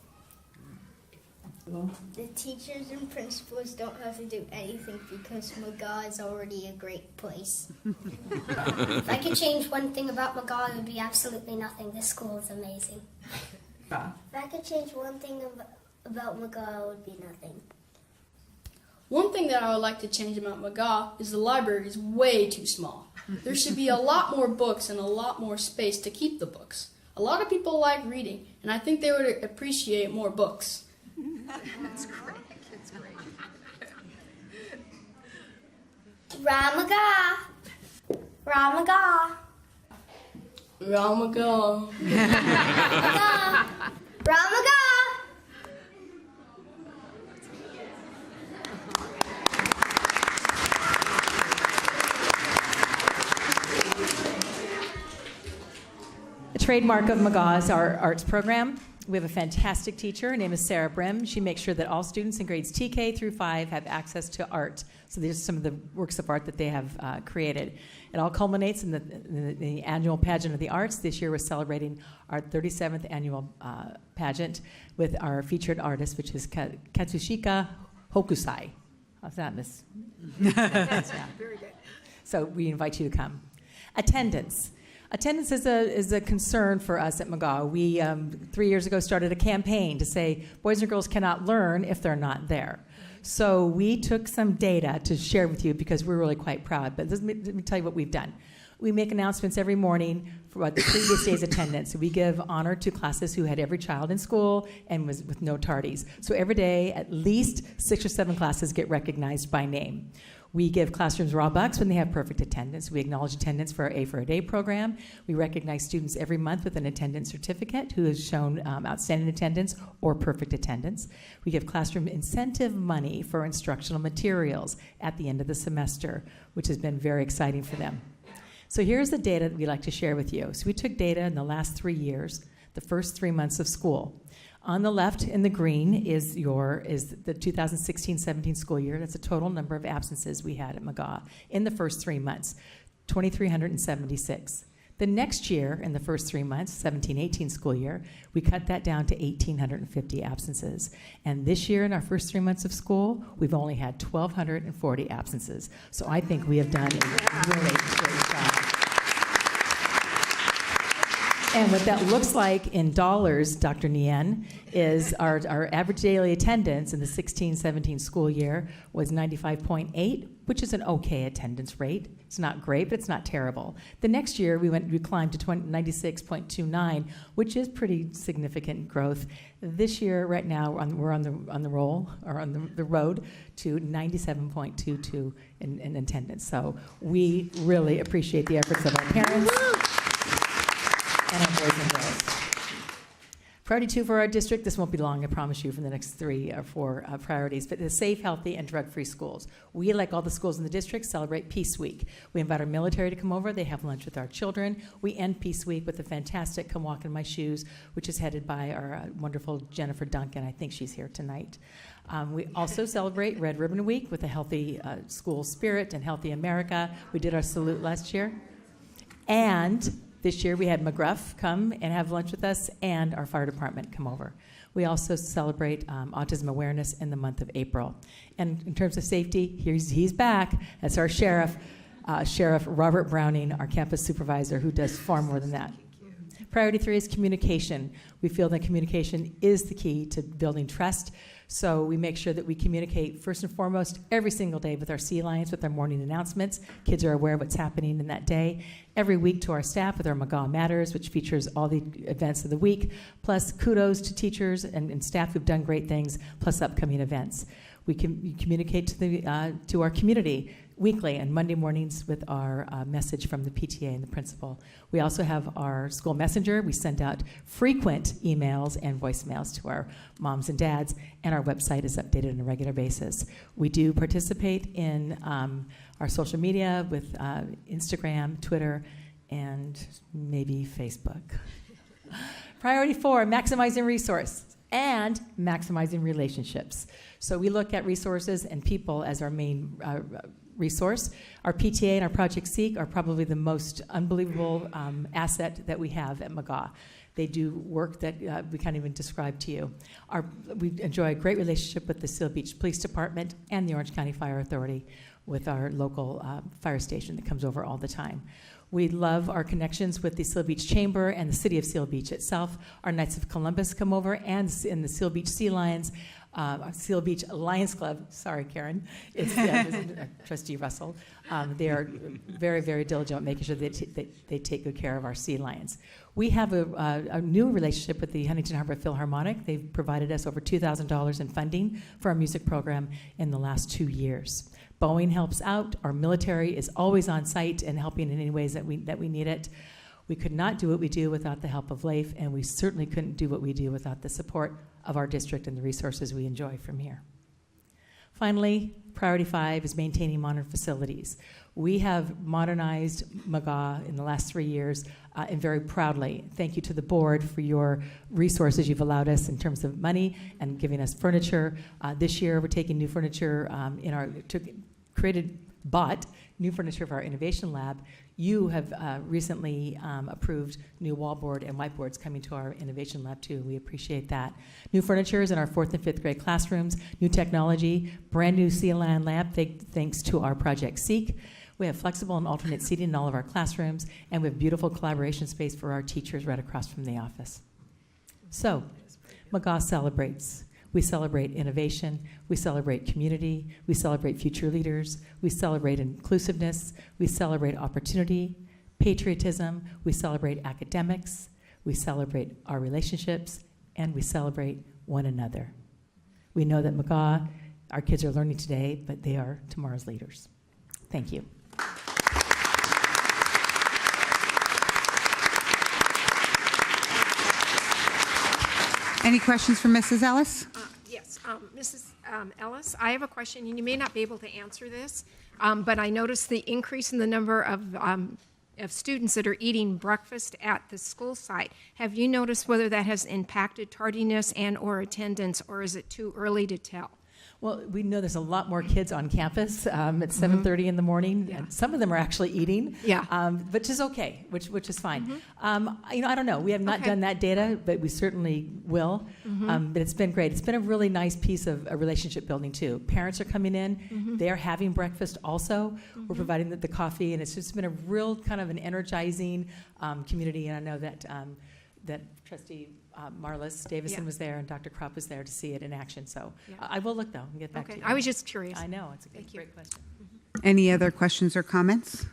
The teachers and principals don't have to do anything because McGaugh is already a great place. If I could change one thing about McGaugh, it would be absolutely nothing. This school is amazing. If I could change one thing about McGaugh, it would be nothing. One thing that I would like to change about McGaugh is the library is way too small. There should be a lot more books and a lot more space to keep the books. A lot of people like reading, and I think they would appreciate more books. That's great. That's great. Ramaga! Ramaga! Ramaga! Ramaga! The trademark of McGaugh is our arts program. We have a fantastic teacher. Her name is Sarah Brim. She makes sure that all students in grades TK through 5 have access to art. So these are some of the works of art that they have created. It all culminates in the annual pageant of the arts. This year we're celebrating our 37th annual pageant with our featured artist, which is Katsushika Hokusai. How's that, Miss? Yeah. Very good. So we invite you to come. Attendance. Attendance is a concern for us at McGaugh. We, 3 years ago, started a campaign to say boys and girls cannot learn if they're not there. So we took some data to share with you because we're really quite proud. But let me tell you what we've done. We make announcements every morning for the previous day's attendance. We give honor to classes who had every child in school and was with no tardies. So every day, at least 6 or 7 classes get recognized by name. We give classrooms raw bucks when they have perfect attendance. We acknowledge attendance for our A for a Day program. We recognize students every month with an attendance certificate who has shown outstanding attendance or perfect attendance. We give classroom incentive money for instructional materials at the end of the semester, which has been very exciting for them. So here's the data that we'd like to share with you. So we took data in the last 3 years, the first 3 months of school. On the left in the green is the 2016-17 school year. That's the total number of absences we had at McGaugh in the first 3 months, 2,376. The next year, in the first 3 months, 17-18 school year, we cut that down to 1,850 absences. And this year, in our first 3 months of school, we've only had 1,240 absences. So I think we have done a really great job. And what that looks like in dollars, Dr. Nien, is our average daily attendance in the 16-17 school year was 95.8, which is an okay attendance rate. It's not great, but it's not terrible. The next year, we climbed to 96.29, which is pretty significant growth. This year, right now, we're on the road to 97.22 in attendance. So we really appreciate the efforts of our parents. And our boys and girls. Priority 2 for our district, this won't be long, I promise you, for the next 3 or 4 priorities, but the safe, healthy, and drug-free schools. We, like all the schools in the district, celebrate Peace Week. We invite our military to come over. They have lunch with our children. We end Peace Week with a fantastic Come Walk in My Shoes, which is headed by our wonderful Jennifer Duncan. I think she's here tonight. We also celebrate Red Ribbon Week with a healthy school spirit and Healthy America. We did our salute last year. And this year we had McGruff come and have lunch with us, and our fire department come over. We also celebrate autism awareness in the month of April. And in terms of safety, he's back. That's our sheriff, Sheriff Robert Browning, our campus supervisor, who does far more than that. Priority 3 is communication. We feel that communication is the key to building trust. So we make sure that we communicate first and foremost every single day with our Sea Lions, with our morning announcements. Kids are aware of what's happening in that day. Every week to our staff with our McGaugh Matters, which features all the events of the week, plus kudos to teachers and staff who've done great things, plus upcoming events. We communicate to our community weekly and Monday mornings with our message from the PTA and the principal. We also have our school messenger. We send out frequent emails and voicemails to our moms and dads, and our website is updated on a regular basis. We do participate in our social media with Instagram, Twitter, and maybe Facebook. Priority 4, maximizing resource and maximizing relationships. So we look at resources and people as our main resource. Our PTA and our Project Seek are probably the most unbelievable asset that we have at McGaugh. They do work that we can't even describe to you. We enjoy a great relationship with the Seal Beach Police Department and the Orange County Fire Authority with our local fire station that comes over all the time. We love our connections with the Seal Beach Chamber and the City of Seal Beach itself. Our Knights of Columbus come over, and in the Seal Beach Sea Lions, Seal Beach Lions Club, sorry, Karen, it's Trustee Russell. They are very, very diligent at making sure that they take good care of our sea lions. We have a new relationship with the Huntington Harbor Philharmonic. They've provided us over $2,000 in funding for our music program in the last 2 years. Boeing helps out. Our military is always on site and helping in any ways that we need it. We could not do what we do without the help of LAIF, and we certainly couldn't do what we do without the support of our district and the resources we enjoy from here. Finally, priority 5 is maintaining modern facilities. We have modernized McGaugh in the last 3 years, and very proudly. Thank you to the board for your resources you've allowed us in terms of money and giving us furniture. This year, we're taking new furniture bought new furniture for our innovation lab. You have recently approved new wallboard and whiteboards coming to our innovation lab too. We appreciate that. New furniture is in our 4th and 5th grade classrooms, new technology, brand new CLAN lab thanks to our Project Seek. We have flexible and alternate seating in all of our classrooms, and we have beautiful collaboration space for our teachers right across from the office. So, McGaugh Celebrates. We celebrate innovation, we celebrate community, we celebrate future leaders, we celebrate inclusiveness, we celebrate opportunity, patriotism, we celebrate academics, we celebrate our relationships, and we celebrate one another. We know that McGaugh, our kids are learning today, but they are tomorrow's leaders. Thank you. Any questions for Mrs. Ellis? Yes, Mrs. Ellis, I have a question, and you may not be able to answer this, but I noticed the increase in the number of of students that are eating breakfast at the school site. Have you noticed whether that has impacted tardiness and or attendance, or is it too early to tell? Well, we know there's a lot more kids on campus at 7:30 in the morning. Yeah. And some of them are actually eating, Yeah. which is okay, which is fine. I don't know. We have not done that data, but we certainly will. But it's been great. It's been a really nice piece of relationship building, too. Parents are coming in. They're having breakfast also. We're providing the coffee, and it's just been a real kind of an energizing community. And I know that that Trustee Marlis Davison was there and Dr. Kropp was there to see it in action. So I will look, though, and get back to you. I was just curious. I know. It's a great question. Any other questions or comments?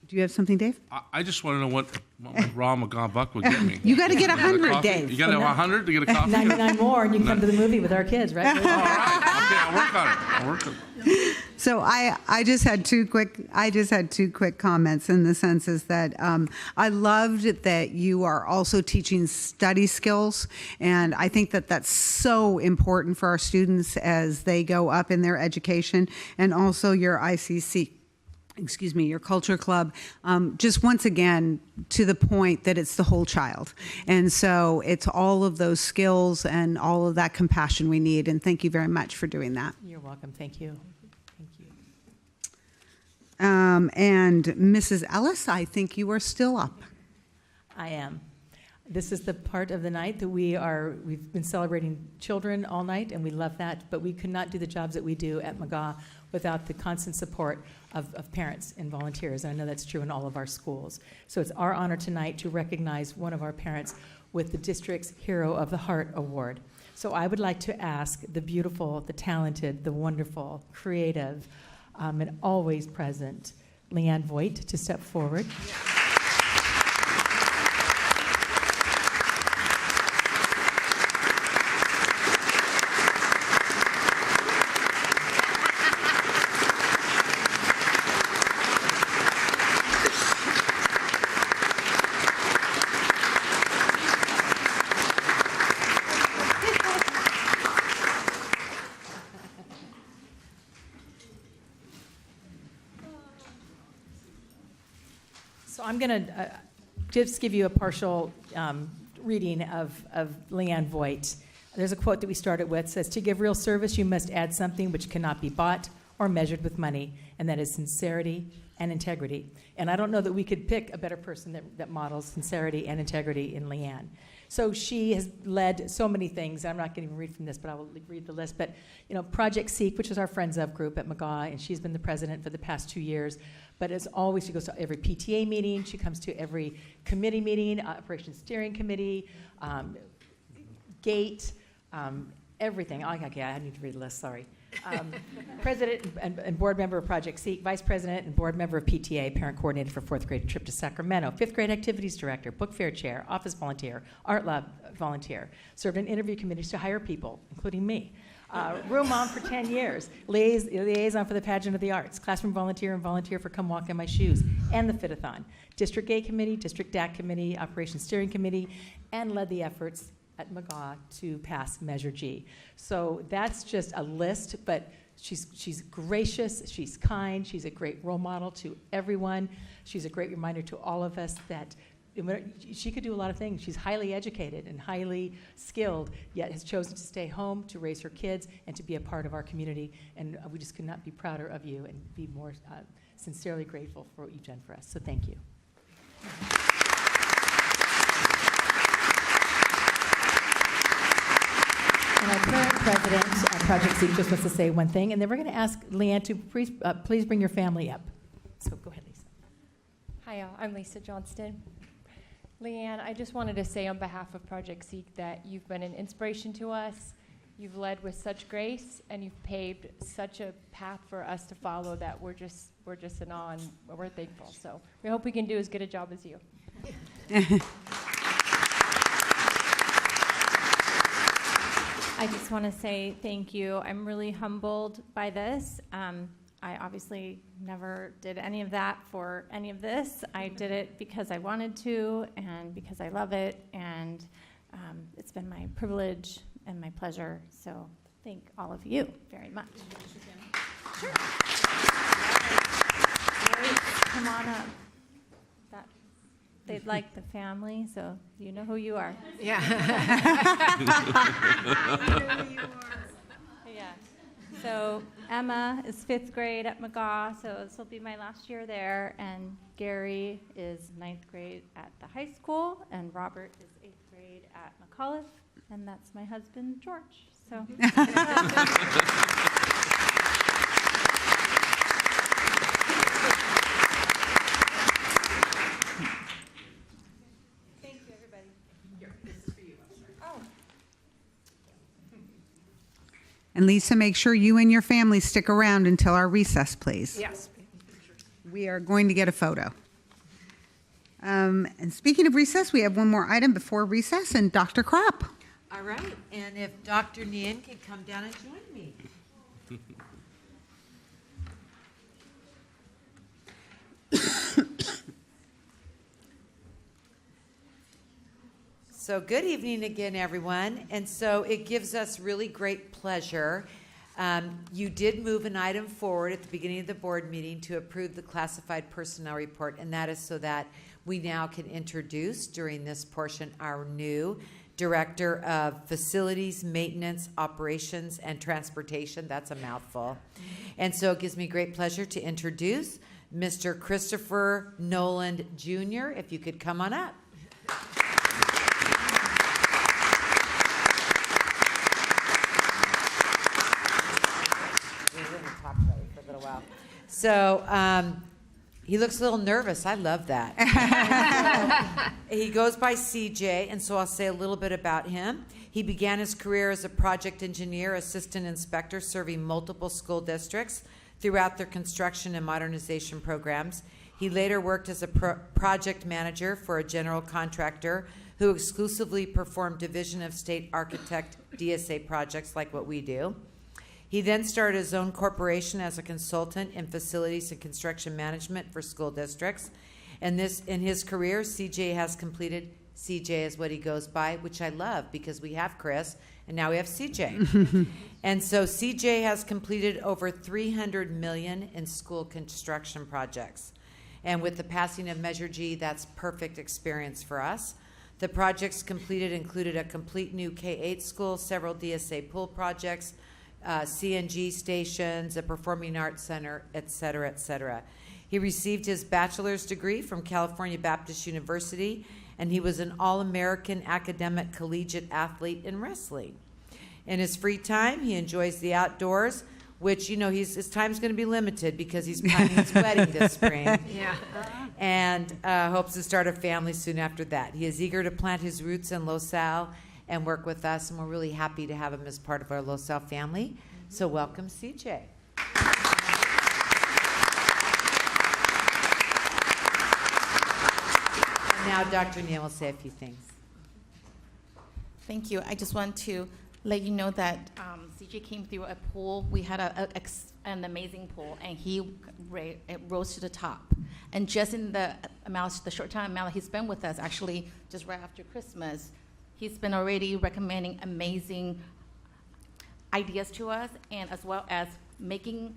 Do you have something, Dave? I just want to know what my raw McGaugh buck would get me. You got to get 100, coffee? Dave. You got to have 100 to get a coffee? 99 more, and you can come to the movie with our kids, right? All right. Okay, I'll work on it. I'll work on it. So I just had two quick comments in the sense is that I loved that you are also teaching study skills, and I think that that's so important for our students as they go up in their education, and also your ICC. Your culture club, just once again, to the point that it's the whole child. And so it's all of those skills and all of that compassion we need. And thank you very much for doing that. You're welcome. Thank you. Thank you. And Mrs. Ellis, I think you are still up. I am. This is the part of the night that we've been celebrating children all night, and we love that, but we could not do the jobs that we do at McGaugh without the constant support of parents and volunteers, and I know that's true in all of our schools. So it's our honor tonight to recognize one of our parents with the district's Hero of the Heart Award. So I would like to ask the beautiful, the talented, the wonderful, creative, and always present Leanne Voigt to step forward. So I'm going to just give you a partial reading of Leanne Voigt. There's a quote that we started with. It says, "To give real service, you must add something which cannot be bought or measured with money, and that is sincerity and integrity." And I don't know that we could pick a better person that models sincerity and integrity in Leanne. So she has led so many things. I'm not going to even read from this, but I will read the list. But, Project Seek, which is our Friends of group at McGaugh, and she's been the president for the past 2 years. But as always, she goes to every PTA meeting. She comes to every committee meeting, Operations Steering Committee, GATE, everything. I need to read the list, sorry. President and board member of Project Seek, vice president and board member of PTA, parent coordinator for 4th grade trip to Sacramento, 5th grade activities director, book fair chair, office volunteer, art lab volunteer, served in interview committees to hire people, including me. Room mom for 10 years, liaison for the Pageant of the Arts, classroom volunteer and volunteer for Come Walk in My Shoes, and the Fit-a-thon, district gay committee, district DAC committee, operations steering committee, and led the efforts at McGaugh to pass Measure G. So that's just a list, but she's gracious, she's kind, she's a great role model to everyone. She's a great reminder to all of us that she could do a lot of things. She's highly educated and highly skilled, yet has chosen to stay home to raise her kids and to be a part of our community. And we just could not be prouder of you and be more sincerely grateful for what you've done for us. So thank you. And our current president of Project Seek just wants to say one thing, and then we're going to ask Leanne to please bring your family up. So go ahead, Lisa. Hi, I'm Lisa Johnston. Leanne, I just wanted to say on behalf of Project Seek that you've been an inspiration to us. You've led with such grace, and you've paved such a path for us to follow that we're just in awe, and we're thankful. So we hope we can do as good a job as you. I just want to say thank you. I'm really humbled by this. I obviously never did any of that for any of this. I did it because I wanted to and because I love it, and it's been my privilege and my pleasure. So thank all of you very much. Sure. Come on up. They'd like the family, so you know who you are. Yeah. Yeah. So Emma is 5th grade at McGaugh, so this will be my last year there. And Gary is 9th grade at the high school, and Robert is 8th grade at McAuliffe, and that's my husband, George. So. And Lisa, make sure you and your family stick around until our recess, please. Yes. We are going to get a photo. And speaking of recess, we have one more item before recess, and Dr. Kropp. All right, and if Dr. Nien can come down and join me. So good evening again, everyone. And so it gives us really great pleasure. You did move an item forward at the beginning of the board meeting to approve the classified personnel report, and that is so that we now can introduce during this portion our new Director of Facilities, Maintenance, Operations, and Transportation. That's a mouthful. And so it gives me great pleasure to introduce Mr. Christopher Noland Jr., if you could come on up. So he looks a little nervous. I love that. He goes by CJ, and so I'll say a little bit about him. He began his career as a project engineer, assistant inspector, serving multiple school districts throughout their construction and modernization programs. He later worked as a project manager for a general contractor who exclusively performed Division of State Architect DSA projects like what we do. He then started his own corporation as a consultant in facilities and construction management for school districts. And this, in his career, CJ has completed, CJ is what he goes by, which I love because we have Chris and now we have CJ. And so CJ has completed over $300 million in school construction projects. And with the passing of Measure G, that's perfect experience for us. The projects completed included a complete new K-8 school, several DSA pool projects, CNG stations, a performing arts center, et cetera, et cetera. He received his bachelor's degree from California Baptist University, and he was an All-American academic collegiate athlete in wrestling. In his free time, he enjoys the outdoors, which, you know, his time's going to be limited because he's planning his wedding this spring. Yeah. And hopes to start a family soon after that. He is eager to plant his roots in Los Al and work with us, and we're really happy to have him as part of our Los Al family. So welcome, CJ. And now Dr. Neal will say a few things. Thank you. I just want to let you know that CJ came through a pool. We had an amazing pool, and he rose to the top. And just in the short time amount that he's been with us, actually just right after Christmas, he's been already recommending amazing ideas to us, and as well as making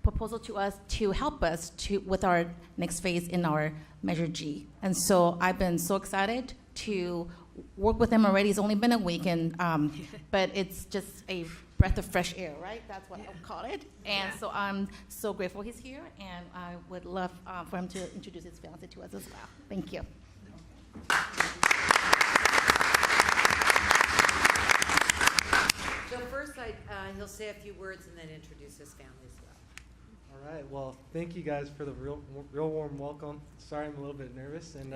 proposal to us to help us with our next phase in our Measure G. And so I've been so excited to work with him already. It's only been a week, and but it's just a breath of fresh air, right? That's what I would call it. And so I'm so grateful he's here, and I would love for him to introduce his fiancée to us as well. Thank you. So first, he'll say a few words and then introduce his family as well. All right. Well, thank you guys for the real warm welcome. Sorry, I'm a little bit nervous, and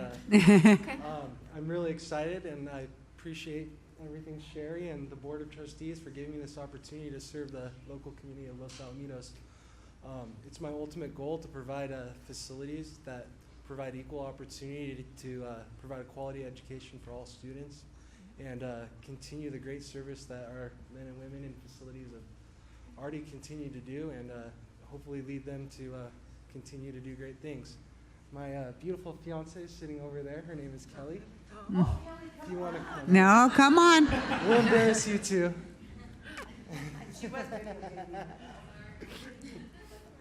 I'm really excited, and I appreciate everything, Sherry and the Board of Trustees, for giving me this opportunity to serve the local community of Los Alamitos. It's my ultimate goal to provide facilities that provide equal opportunity to provide a quality education for all students, and continue the great service that our men and women in facilities have already continued to do, and hopefully lead them to continue to do great things. My beautiful fiancée is sitting over there. Her name is Kelly. Oh. If you want to come. No, come on. We'll embarrass you too.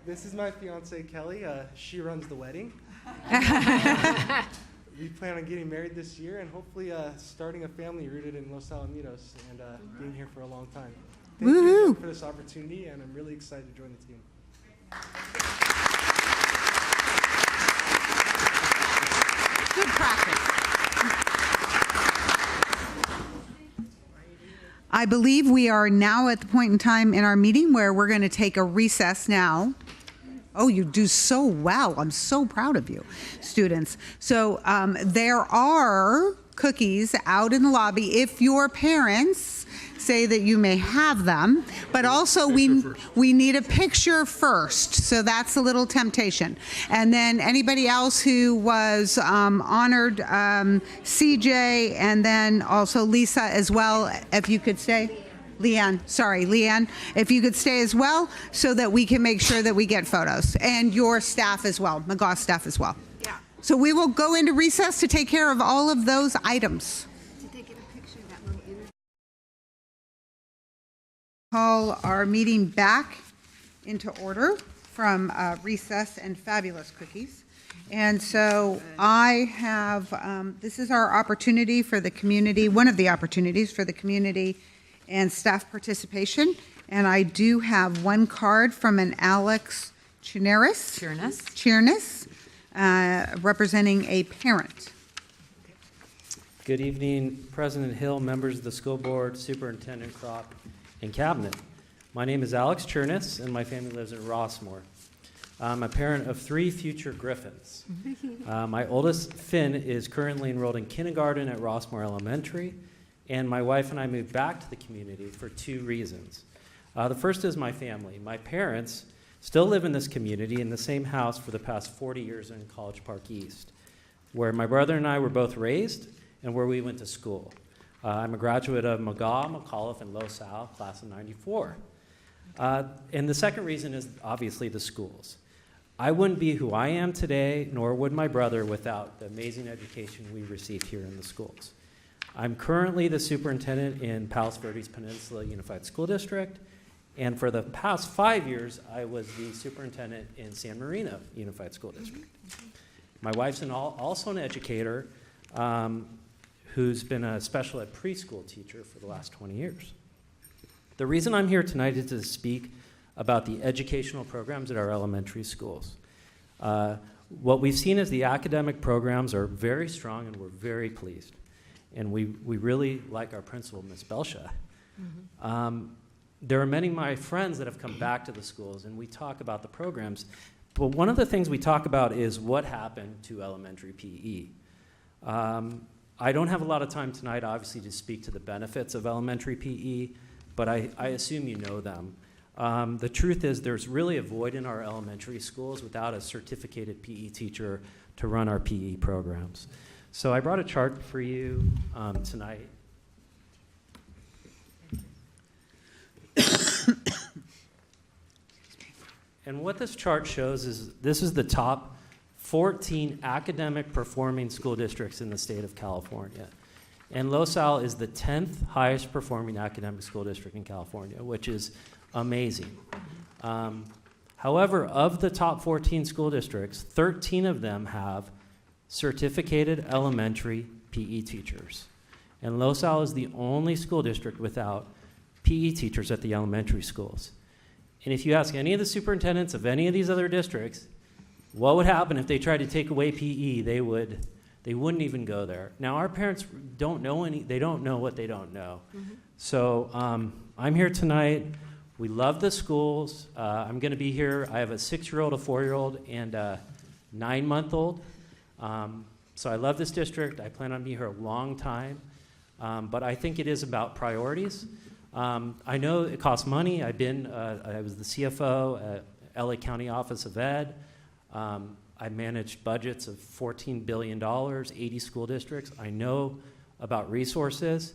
This is my fiancée, Kelly. She runs the wedding. we plan on getting married this year and hopefully starting a family rooted in Los Alamitos and being here for a long time. Thank you again for this opportunity, and I'm really excited to join the team. Good practice. I believe we are now at the point in time in our meeting where we're going to take a recess now. Oh, you do so well. I'm so proud of you, students. So there are cookies out in the lobby if your parents say that you may have them, but also we need a picture first, so that's a little temptation. And then anybody else who was honored, CJ, and then also Lisa as well, if you could stay. Leanne, if you could stay as well so that we can make sure that we get photos, and your staff as well, McGaugh staff as well. Yeah. So we will go into recess to take care of all of those items. Call our meeting back into order from recess and fabulous cookies. And so I have, this is our opportunity for the community, one of the opportunities for the community and staff participation. And I do have one card from an Alex Chirnes, representing a parent. Good evening, President Hill, members of the school board, Superintendent Crop, and Cabinet. My name is Alex Chirnes, and my family lives in Rossmore. I'm a parent of 3 future Griffins. My oldest, Finn, is currently enrolled in kindergarten at Rossmore Elementary, and my wife and I moved back to the community for 2 reasons. The first is my family. My parents still live in this community in the same house for the past 40 years in College Park East, where my brother and I were both raised and where we went to school. I'm a graduate of McGaugh, McAuliffe, and LaSalle, class of '94. And the second reason is obviously the schools. I wouldn't be who I am today, nor would my brother, without the amazing education we received here in the schools. I'm currently the superintendent in Palos Verdes Peninsula Unified School District, and for the past 5 years, I was the superintendent in San Marino Unified School District. My wife's also an educator, who's been a special ed preschool teacher for the last 20 years. The reason I'm here tonight is to speak about the educational programs at our elementary schools. What we've seen is the academic programs are very strong, and we're very pleased. And we really like our principal, Ms. Belsha. There are many of my friends that have come back to the schools, and we talk about the programs. But one of the things we talk about is what happened to elementary PE. I don't have a lot of time tonight, obviously, to speak to the benefits of elementary PE, but I assume you know them. The truth is there's really a void in our elementary schools without a certificated PE teacher to run our PE programs. So I brought a chart for you tonight. And what this chart shows is this is the top 14 academic performing school districts in the state of California. And LaSalle is the 10th highest performing academic school district in California, which is amazing. However, of the top 14 school districts, 13 of them have certificated elementary PE teachers. And LaSalle is the only school district without PE teachers at the elementary schools. And if you ask any of the superintendents of any of these other districts, what would happen if they tried to take away PE? They wouldn't even go there. Now, our parents don't know they don't know what they don't know. So I'm here tonight. We love the schools. I'm going to be here. I have a 6-year-old, a 4-year-old, and a 9-month-old. So I love this district. I plan on being here a long time. But I think it is about priorities. I know it costs money. I was the CFO at LA County Office of Ed. I managed budgets of $14 billion, 80 school districts. I know about resources.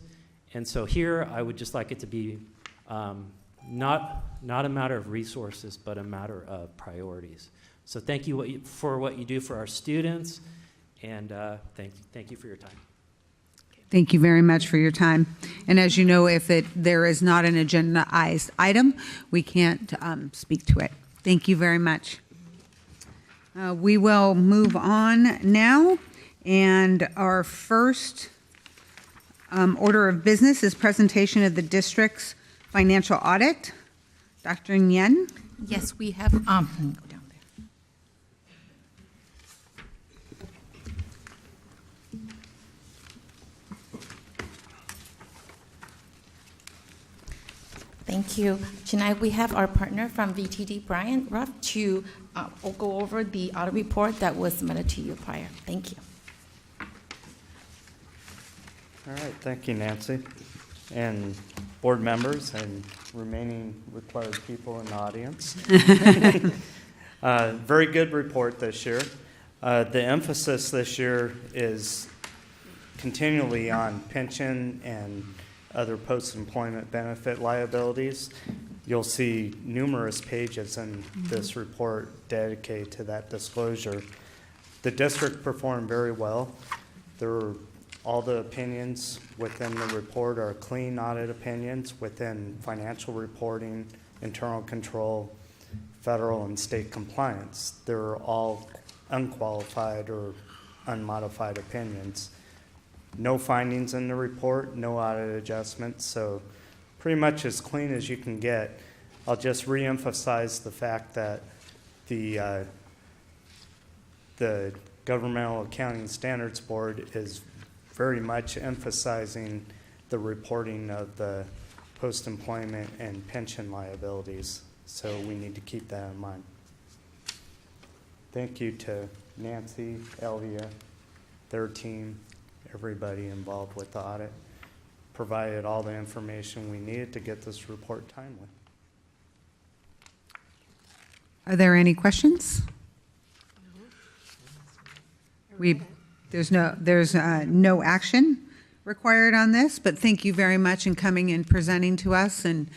And so here, I would just like it to be not a matter of resources, but a matter of priorities. So thank you for what you do for our students, and thank you for your time. Thank you very much for your time. And as you know, if there is not an agendized item, we can't speak to it. Thank you very much. We will move on now, And our first order of business is presentation of the district's financial audit. Dr. Nguyen? Yes, we have, go down there. Thank you. Tonight we have our partner from VTD, Brian Ruff, to go over the audit report that was submitted to you prior. Thank you. All right, thank you, Nancy. And board members and remaining required people in the audience. Very good report this year. The emphasis this year is continually on pension and other post-employment benefit liabilities. You'll see numerous pages in this report dedicated to that disclosure. The district performed very well. All the opinions within the report are clean audit opinions within financial reporting, internal control, federal and state compliance. They're all unqualified or unmodified opinions. No findings in the report, no audit adjustments, so pretty much as clean as you can get. I'll just reemphasize the fact that the Governmental Accounting Standards Board is very much emphasizing the reporting of the post-employment and pension liabilities, so we need to keep that in mind. Thank you to Nancy, Elvia, their team, everybody involved with the audit. Provided all the information we needed to get this report timely. Are there any questions? There's no action required on this, but thank you very much in coming and presenting to us and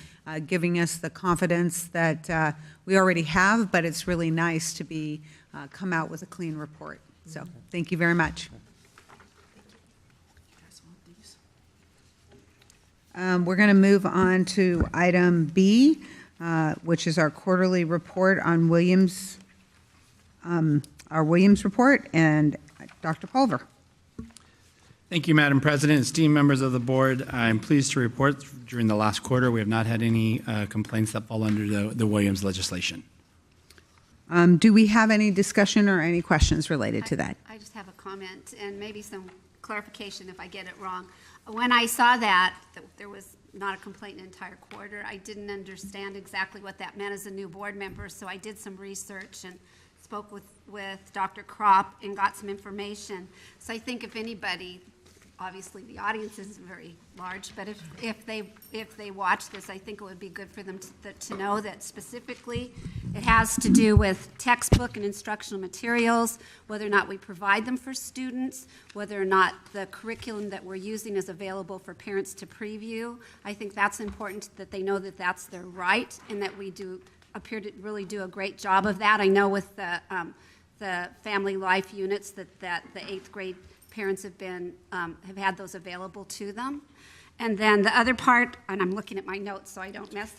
giving us the confidence that we already have, but it's really nice to be come out with a clean report. So thank you very much. We're going to move on to item B, which is our quarterly report on our Williams report, and Dr. Pulver. Thank you, Madam President. Esteemed members of the board, I'm pleased to report during the last quarter we have not had any complaints that fall under the Williams legislation. Do we have any discussion or any questions related to that? I just have a comment and maybe some clarification if I get it wrong. When I saw that there was not a complaint in the entire quarter, I didn't understand exactly what that meant as a new board member, so I did some research and spoke with Dr. Kropp and got some information. So I think if anybody, obviously the audience isn't very large, but if they watch this, I think it would be good for them to know that specifically it has to do with textbook and instructional materials, whether or not we provide them for students, whether or not the curriculum that we're using is available for parents to preview. I think that's important that they know that that's their right and that we do appear to really do a great job of that. I know with the family life units that the 8th grade parents have had those available to them. And then the other part, and I'm looking at my notes so I don't mess,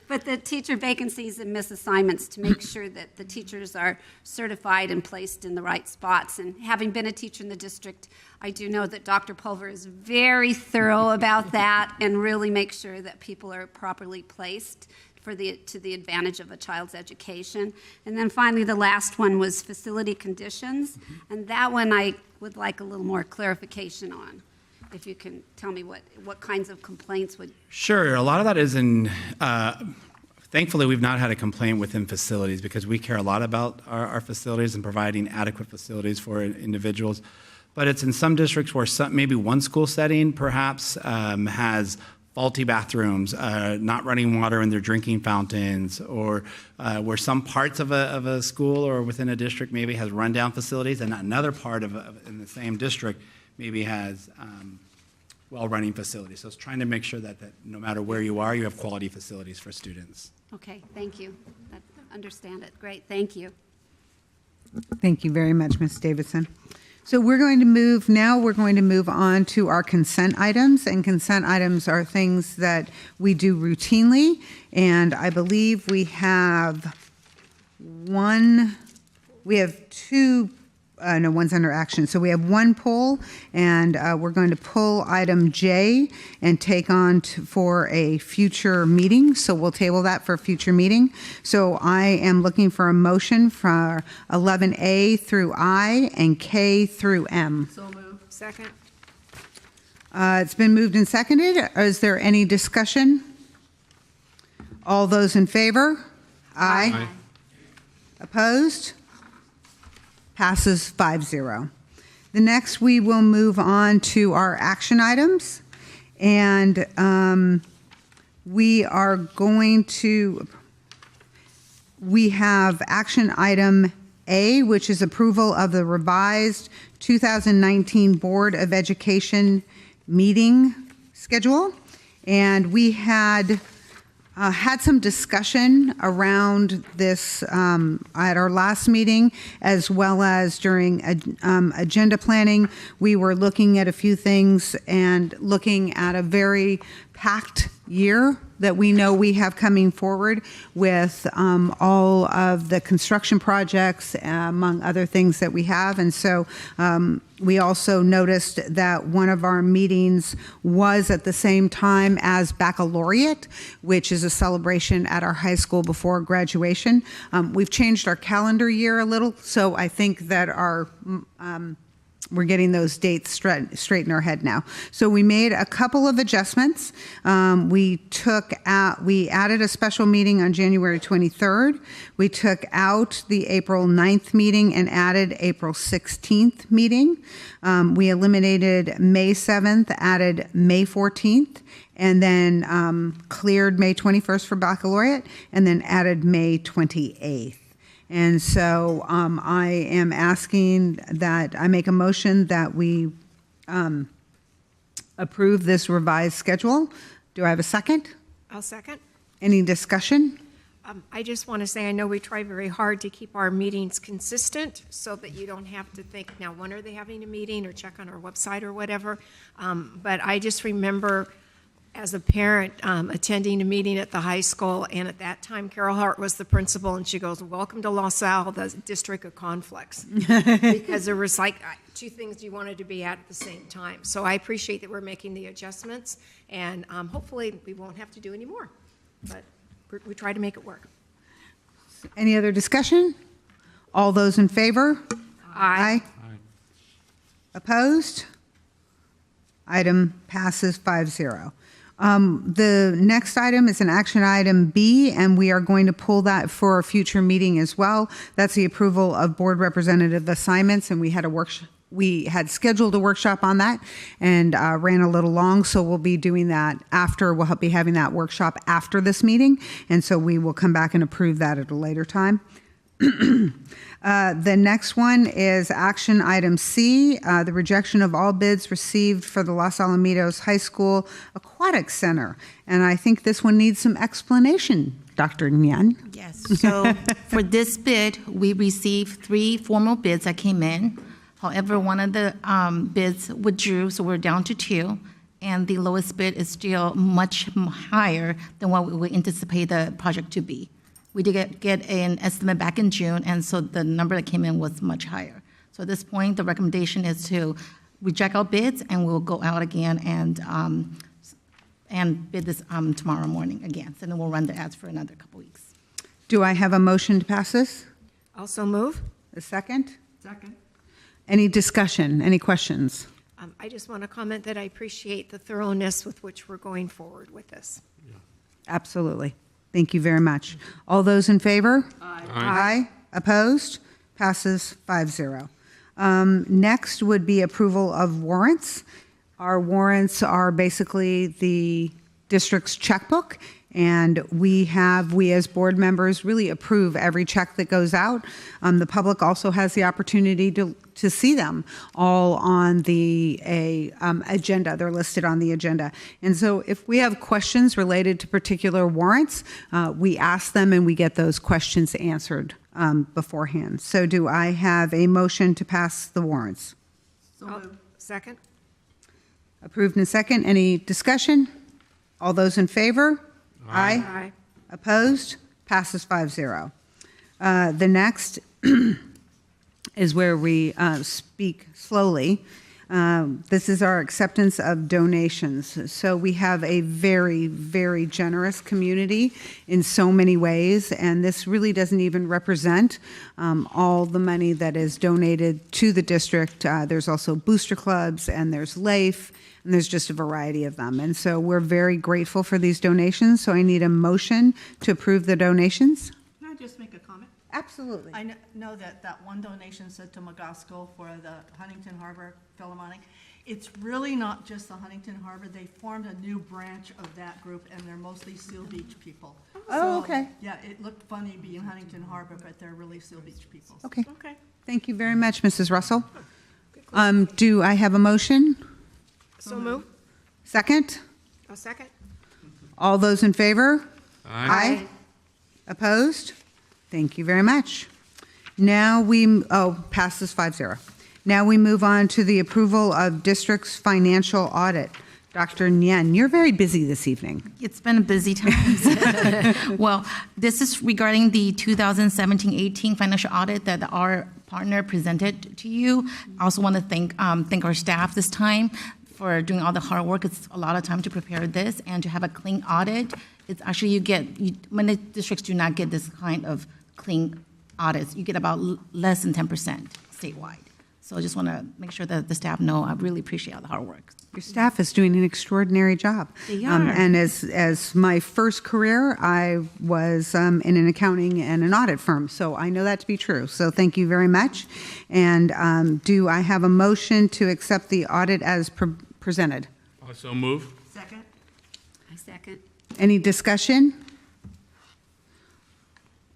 but the teacher vacancies and misassignments to make sure that the teachers are certified and placed in the right spots. And having been a teacher in the district, I do know that Dr. Pulver is very thorough about that and really makes sure that people are properly placed to the advantage of a child's education. And then finally, the last one was facility conditions. And that one I would like a little more clarification on. If you can tell me what kinds of complaints would... Sure, a lot of that is in, thankfully we've not had a complaint within facilities because we care a lot about our facilities and providing adequate facilities for individuals. But it's in some districts where maybe one school setting perhaps has faulty bathrooms, not running water in their drinking fountains, or where some parts of a school or within a district maybe has rundown facilities and another part in the same district maybe has well-running facilities. So it's trying to make sure that no matter where you are, you have quality facilities for students. Okay, thank you. I understand it. Great, thank you. Thank you very much, Ms. Davidson. So we're going to move on to our consent items, and consent items are things that we do routinely, and I believe we have two no, one's under action. So we have one pull, and we're going to pull item J and take on for a future meeting. So we'll table that for a future meeting. So I am looking for a motion for 11A through I and K through M. So moved. Second. It's been moved and seconded. Is there any discussion? All those in favor? Aye. Opposed? Passes 5-0. The next, we will move on to our action items. And we have action item A, which is approval of the revised 2019 Board of Education meeting schedule. And we had some discussion around this at our last meeting, as well as during agenda planning. We were looking at a few things and looking at a very packed year that we know we have coming forward with all of the construction projects, among other things that we have. And so we also noticed that one of our meetings was at the same time as Baccalaureate, which is a celebration at our high school before graduation. We've changed our calendar year a little, so I think that we're getting those dates straight in our head now. So we made a couple of adjustments. We added a special meeting on January 23rd. We took out the April 9th meeting and added April 16th meeting. We eliminated May 7th, added May 14th, and then cleared May 21st for Baccalaureate, and then added May 28th. And so I am asking that I make a motion that we approve this revised schedule. Do I have a second? I'll second. Any discussion? I just want to say, I know we try very hard to keep our meetings consistent so that you don't have to think, now when are they having a meeting, or check on our website or whatever. But I just remember as a parent attending a meeting at the high school, and at that time Carol Hart was the principal, and she goes, "Welcome to LaSalle, the district of conflicts," because there was like two things you wanted to be at the same time. So I appreciate that we're making the adjustments, and hopefully we won't have to do any more, but we try to make it work. Any other discussion? All those in favor? Aye. Opposed? Item passes 5-0. The next item is an action item B, and we are going to pull that for a future meeting as well. That's the approval of board representative assignments, and we had scheduled a workshop on that and ran a little long, so we'll be doing that after. We'll be having that workshop after this meeting, and so we will come back and approve that at a later time. The next one is action item C, the rejection of all bids received for the Los Alamitos High School Aquatic Center. And I think this one needs some explanation, Dr. Nyan. Yes, so for this bid, we received 3 formal bids that came in. However, one of the bids withdrew, so we're down to 2. And the lowest bid is still much higher than what we anticipate the project to be. We did get an estimate back in June, and so the number that came in was much higher. So at this point, the recommendation is to reject our bids, and we'll go out again and bid this tomorrow morning again. So then we'll run the ads for another couple weeks. Do I have a motion to pass this? Also move. A second? Second. Any discussion? Any questions? I just want to comment that I appreciate the thoroughness with which we're going forward with this. Absolutely. Thank you very much. All those in favor? Aye. Aye. Opposed? Passes 5-0. Next would be approval of warrants. Our warrants are basically the district's checkbook, and we as board members really approve every check that goes out. The public also has the opportunity to see them all on the agenda. They're listed on the agenda. And so if we have questions related to particular warrants, we ask them and we get those questions answered beforehand. So do I have a motion to pass the warrants? Second. Approved in a second. Any discussion? All those in favor? Aye. Aye. Opposed? Passes 5-0. The next is where we speak slowly. This is our acceptance of donations. So we have a very, very generous community in so many ways, and this really doesn't even represent all the money that is donated to the district. There's also booster clubs, and there's LAIF, and there's just a variety of them. And so we're very grateful for these donations. So I need a motion to approve the donations. Can I just make a comment? Absolutely. I know that one donation said to McGaugh School for the Huntington Harbor Philharmonic. It's really not just the Huntington Harbor. They formed a new branch of that group, and they're mostly Seal Beach people. Oh, okay. Yeah, it looked funny being Huntington Harbor, but they're really Seal Beach people. Okay. Okay. Thank you very much, Mrs. Russell. Do I have a motion? So move. Second? A second. All those in favor? Aye. Opposed? Thank you very much. Now passes 5-0. Now we move on to the approval of district's financial audit. Dr. Nguyen, you're very busy this evening. It's been a busy time. Well, this is regarding the 2017-18 financial audit that our partner presented to you. I also want to thank our staff this time for doing all the hard work. It's a lot of time to prepare this and to have a clean audit. It's actually many districts do not get this kind of clean audits. You get about less than 10% statewide. So I just want to make sure that the staff know I really appreciate all the hard work. Your staff is doing an extraordinary job. They are. And as my first career, I was in an accounting and an audit firm, so I know that to be true. So thank you very much. And do I have a motion to accept the audit as presented? Also move. Second? I second. Any discussion?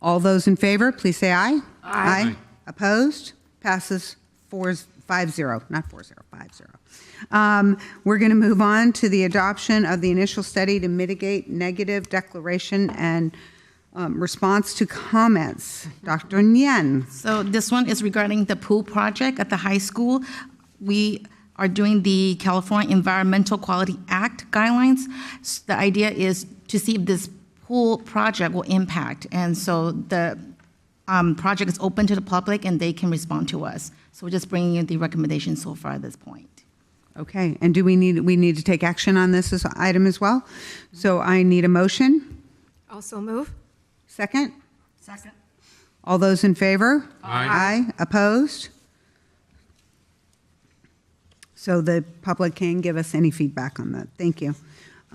All those in favor, please say aye. Aye. Opposed? Passes 5-0, not 4-0, 5-0. We're going to move on to the adoption of the initial study to mitigate negative declaration and response to comments. Dr. Nguyen. So this one is regarding the pool project at the high school. We are doing the California Environmental Quality Act guidelines. The idea is to see if this pool project will impact. And so the project is open to the public and they can respond to us. So we're just bringing in the recommendations so far at this point. Okay, and do we need to take action on this item as well? So I need a motion. Also move. Second? Second. All those in favor? Aye. Opposed? So the public can give us any feedback on that. Thank you.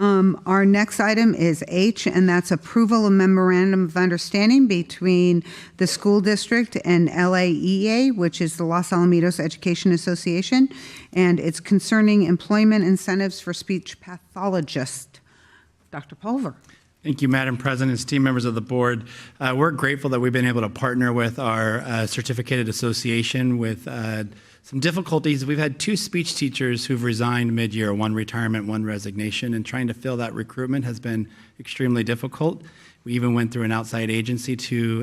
Our next item is H, and that's approval of memorandum of understanding between the school district and LAEA, which is the Los Alamitos Education Association, and it's concerning employment incentives for speech pathologists. Dr. Pulver. Thank you, Madam President, esteemed members of the board. We're grateful that we've been able to partner with our certificated association with some difficulties. We've had 2 speech teachers who've resigned mid-year, 1 retirement, 1 resignation, and trying to fill that recruitment has been extremely difficult. We even went through an outside agency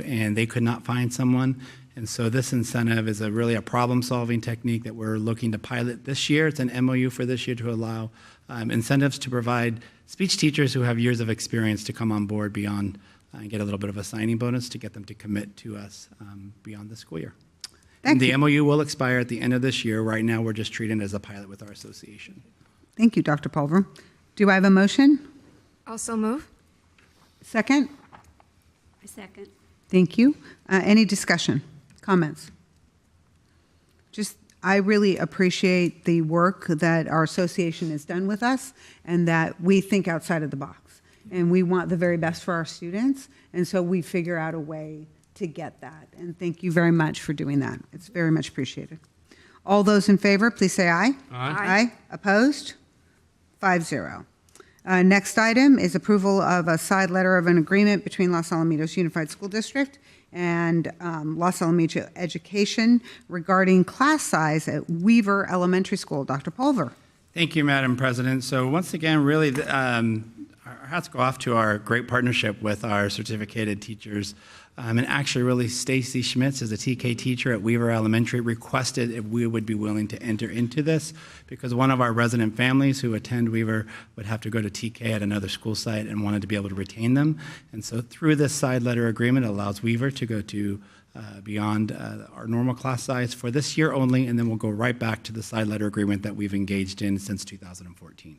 and they could not find someone. And so this incentive is really a problem-solving technique that we're looking to pilot this year. It's an MOU for this year to allow incentives to provide speech teachers who have years of experience to come on board beyond and get a little bit of a signing bonus to get them to commit to us beyond the school year. And the MOU will expire at the end of this year. Right now, we're just treating it as a pilot with our association. Thank you, Dr. Pulver. Do I have a motion? Also move. Second? I second. Thank you. Any discussion, comments? I really appreciate the work that our association has done with us and that we think outside of the box. And we want the very best for our students. And so we figure out a way to get that. And thank you very much for doing that. It's very much appreciated. All those in favor, please say aye. Aye. Opposed? 5-0. Next item is approval of a side letter of an agreement between Los Alamitos Unified School District and Los Alamitos Education regarding class size at Weaver Elementary School. Dr. Pulver. Thank you, Madam President. So once again, really, our hats go off to our great partnership with our certificated teachers And actually, really, Stacy Schmitz, as a TK teacher at Weaver Elementary, requested if we would be willing to enter into this because one of our resident families who attend Weaver would have to go to TK at another school site and wanted to be able to retain them. And so through this side letter agreement, it allows Weaver to go to beyond our normal class size for this year only, and then we'll go right back to the side letter agreement that we've engaged in since 2014.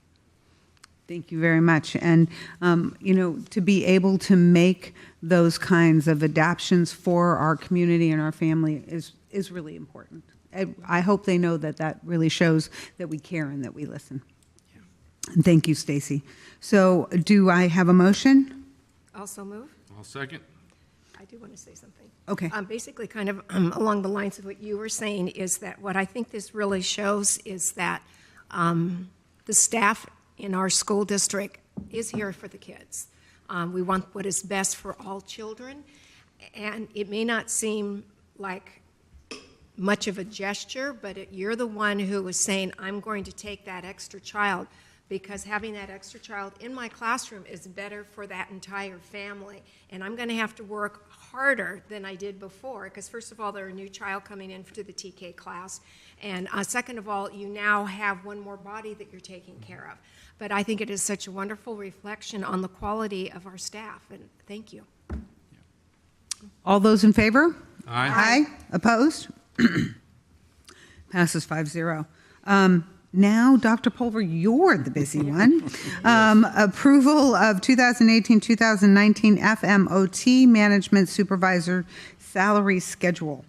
Thank you very much. And, to be able to make those kinds of adaptions for our community and our family is really important. I hope they know that really shows that we care and that we listen. Yeah. And thank you, Stacy. So do I have a motion? Also move. I'll second. I do want to say something. Okay. Basically, kind of along the lines of what you were saying, is that what I think this really shows is that the staff in our school district is here for the kids. We want what is best for all children, and it may not seem like much of a gesture, but you're the one who was saying, I'm going to take that extra child, because having that extra child in my classroom is better for that entire family. And I'm going to have to work harder than I did before, because first of all, they're a new child coming into the TK class. And second of all, you now have one more body that you're taking care of. But I think it is such a wonderful reflection on the quality of our staff, and thank you. All those in favor? Aye. Aye. Opposed? Passes 5-0. Now, Dr. Pulver, you're the busy one. Approval of 2018-2019 FMOT Management Supervisor Salary Schedule.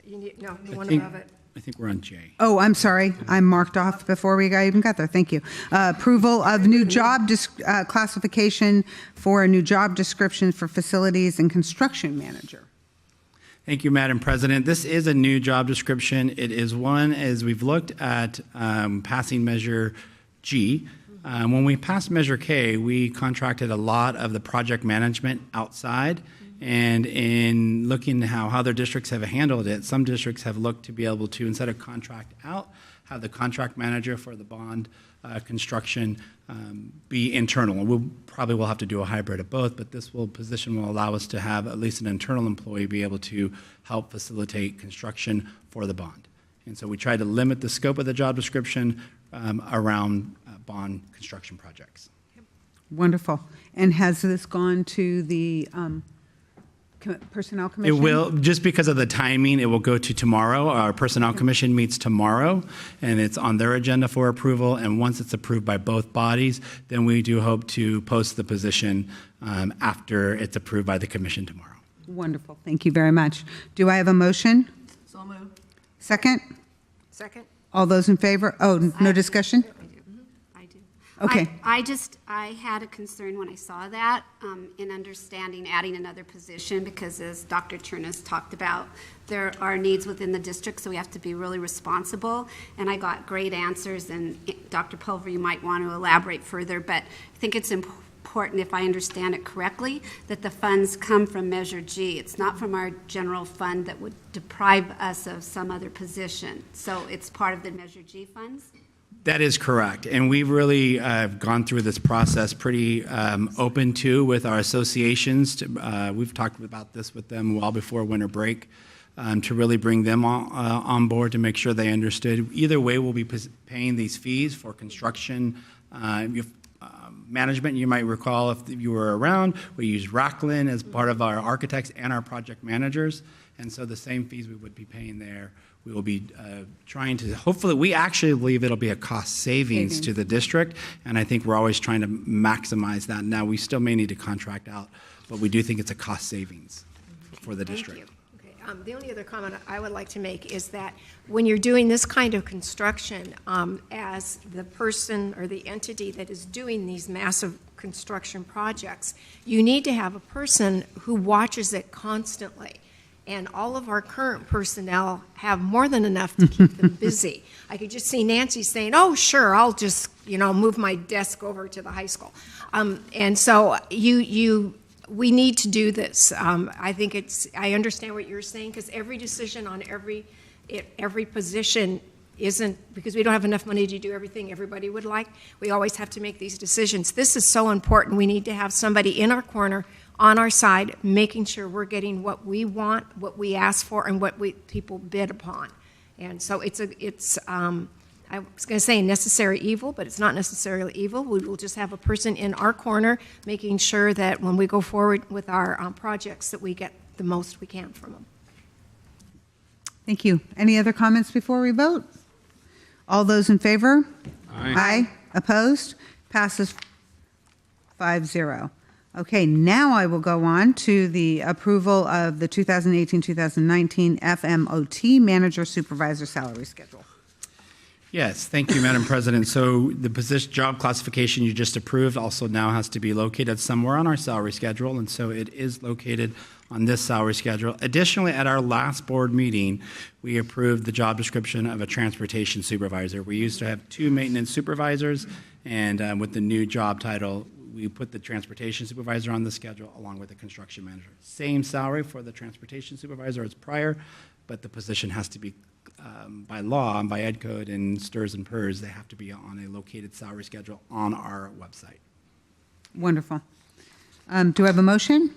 No, the one above it. I think we're on J. Oh, I'm sorry. I'm marked off before we even got there. Thank you. Approval of new job classification for a new job description for facilities and construction manager. Thank you, Madam President. This is a new job description. It is one, as we've looked at passing Measure G. When we passed Measure K, we contracted a lot of the project management outside. And in looking at how other districts have handled it, some districts have looked to be able to, instead of contract out, have the contract manager for the bond construction be internal. And we'll probably will have to do a hybrid of both, but this position will allow us to have at least an internal employee be able to help facilitate construction for the bond. And so we try to limit the scope of the job description around bond construction projects. Wonderful. And has this gone to the Personnel Commission? It will, just because of the timing, it will go to tomorrow. Our Personnel Commission meets tomorrow, and it's on their agenda for approval. And once it's approved by both bodies, then we do hope to post the position after it's approved by the Commission tomorrow. Wonderful. Thank you very much. Do I have a motion? So moved. Second? Second. All those in favor? Oh, no discussion? I do. Okay. I had a concern when I saw that in understanding adding another position, because as Dr. Chernus talked about, there are needs within the district, so we have to be really responsible. And I got great answers, and Dr. Pulver, you might want to elaborate further, but I think it's important, if I understand it correctly, that the funds come from Measure G. It's not from our general fund that would deprive us of some other position. So it's part of the Measure G funds? That is correct. And we've really gone through this process pretty open too with our associations. We've talked about this with them well before winter break to really bring them on board to make sure they understood. Either way, we'll be paying these fees for construction management. You might recall, if you were around, we use Racklin as part of our architects and our project managers. And so the same fees we would be paying there, we will be trying to, hopefully, we actually believe it'll be a cost savings to the district, and I think we're always trying to maximize that. Now, we still may need to contract out, but we do think it's a cost savings for the district. Thank you. Okay. The only other comment I would like to make is that when you're doing this kind of construction, as the person or the entity that is doing these massive construction projects, you need to have a person who watches it constantly. And all of our current personnel have more than enough to keep them busy. I could just see Nancy saying, oh, sure, I'll just, move my desk over to the high school. And so we need to do this. I understand what you're saying, because every decision on every position isn't, because we don't have enough money to do everything everybody would like. We always have to make these decisions. This is so important. We need to have somebody in our corner on our side, making sure we're getting what we want, what we ask for, and what people bid upon. And so it's I was going to say necessary evil, but it's not necessarily evil. We will just have a person in our corner making sure that when we go forward with our projects that we get the most we can from them. Thank you. Any other comments before we vote? All those in favor? Aye. Opposed? Passes 5-0. Okay, now I will go on to the approval of the 2018-2019 FMOT Manager Supervisor Salary Schedule. Yes, thank you, Madam President. So the position job classification you just approved also now has to be located somewhere on our salary schedule, and so it is located on this salary schedule. Additionally, at our last board meeting, we approved the job description of a transportation supervisor. We used to have 2 maintenance supervisors, and with the new job title, we put the transportation supervisor on the schedule along with the construction manager. Same salary for the transportation supervisor as prior, but the position has to be by law, by Ed Code and STRS and PERS, they have to be on a located salary schedule on our website. Wonderful. Do I have a motion?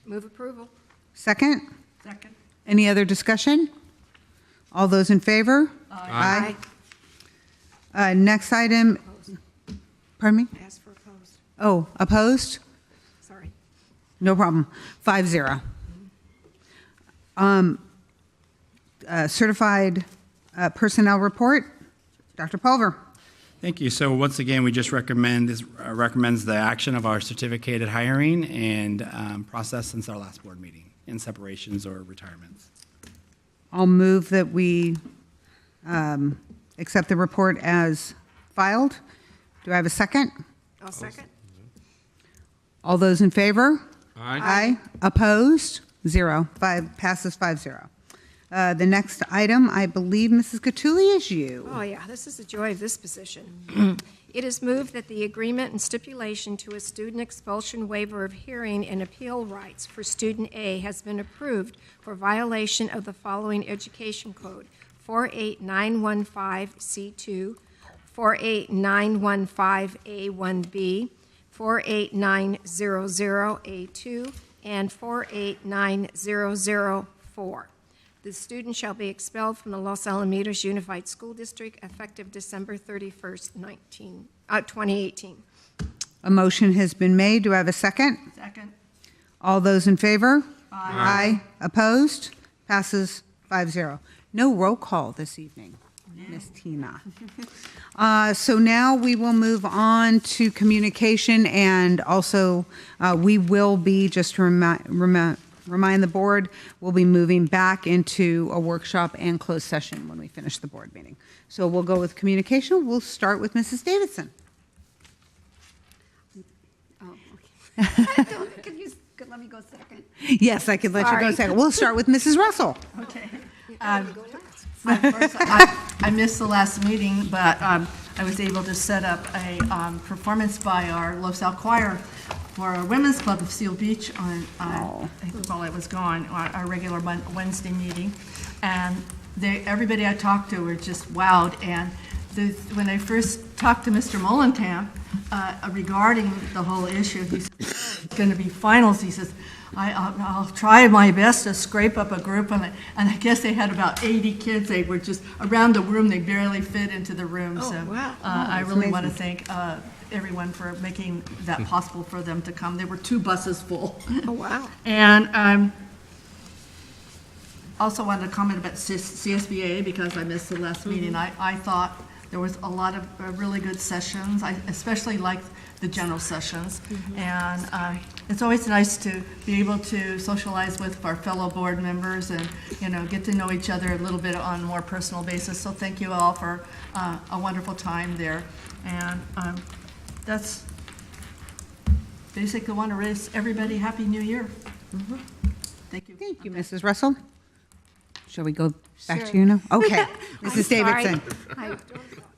Move approval. Second? Second. Any other discussion? All those in favor? Aye. Next item. Pardon me? Ask for opposed. Oh, opposed? Sorry. No problem. 5-0. Certified personnel report. Dr. Pulver. Thank you. So once again, we just recommends the action of our certificated hiring and process since our last board meeting in separations or retirements. I'll move that we accept the report as filed. Do I have a second? I'll second. All those in favor? Aye. Opposed? 0. Passes 5-0. The next item, I believe, Mrs. Catulli, is you. Oh, yeah, this is the joy of this position. It is moved that the agreement and stipulation to a student expulsion waiver of hearing and appeal rights for student A has been approved for violation of the following education code: 48915C2, 48915A1B, 48900A2, and 4890004. The student shall be expelled from the Los Alamitos Unified School District effective December 31st, 2018. A motion has been made. Do I have a second? Second. All those in favor? Aye. Opposed? Passes 5-0. No roll call this evening, Ms. Tina. So now we will move on to communication, and also we will be, just to remind the board, we'll be moving back into a workshop and closed session when we finish the board meeting. So we'll go with communication. We'll start with Mrs. Davidson. Oh, okay. Could let me go second. Yes, I can let you go second. We'll start with Mrs. Russell. Okay. I missed the last meeting, but I was able to set up a performance by our Los Al Choir for our Women's Club of Seal Beach on, I think while I was gone, our regular Wednesday meeting. And everybody I talked to were just wowed. And when I first talked to Mr. Molenkamp regarding the whole issue, he said, it's going to be finals. He says, I'll try my best to scrape up a group. And I guess they had about 80 kids. They were just around the room. They barely fit into the room. Oh, so wow. I really amazing. want to thank everyone for making that possible for them to come. There were 2 buses full. Oh, wow. And also wanted to comment about CSBA because I missed the last meeting. I thought there was a lot of really good sessions. I especially liked the general sessions. And it's always nice to be able to socialize with our fellow board members and, get to know each other a little bit on a more personal basis. So thank you all for a wonderful time there. And that's basically want to wish everybody Happy New Year. Thank you. Thank you, Mrs. Russell. Shall we go back to you now? Okay. Mrs. Davidson.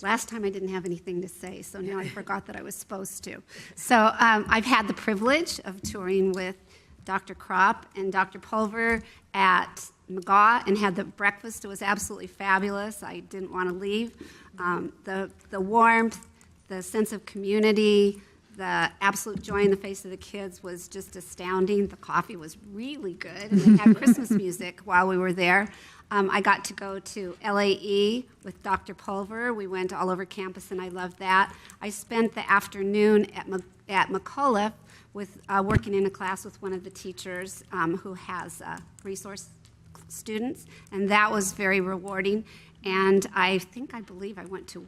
Last time I didn't have anything to say, so now I forgot that I was supposed to. So I've had the privilege of touring with Dr. Kropp and Dr. Pulver at McGaugh and had the breakfast. It was absolutely fabulous. I didn't want to leave. The warmth, the sense of community, the absolute joy in the face of the kids was just astounding. The coffee was really good, and they had Christmas music while we were there. I got to go to LAE with Dr. Pulver. We went all over campus, and I loved that. I spent the afternoon at McAuliffe with working in a class with one of the teachers who has resource students, and that was very rewarding. And I believe I went to,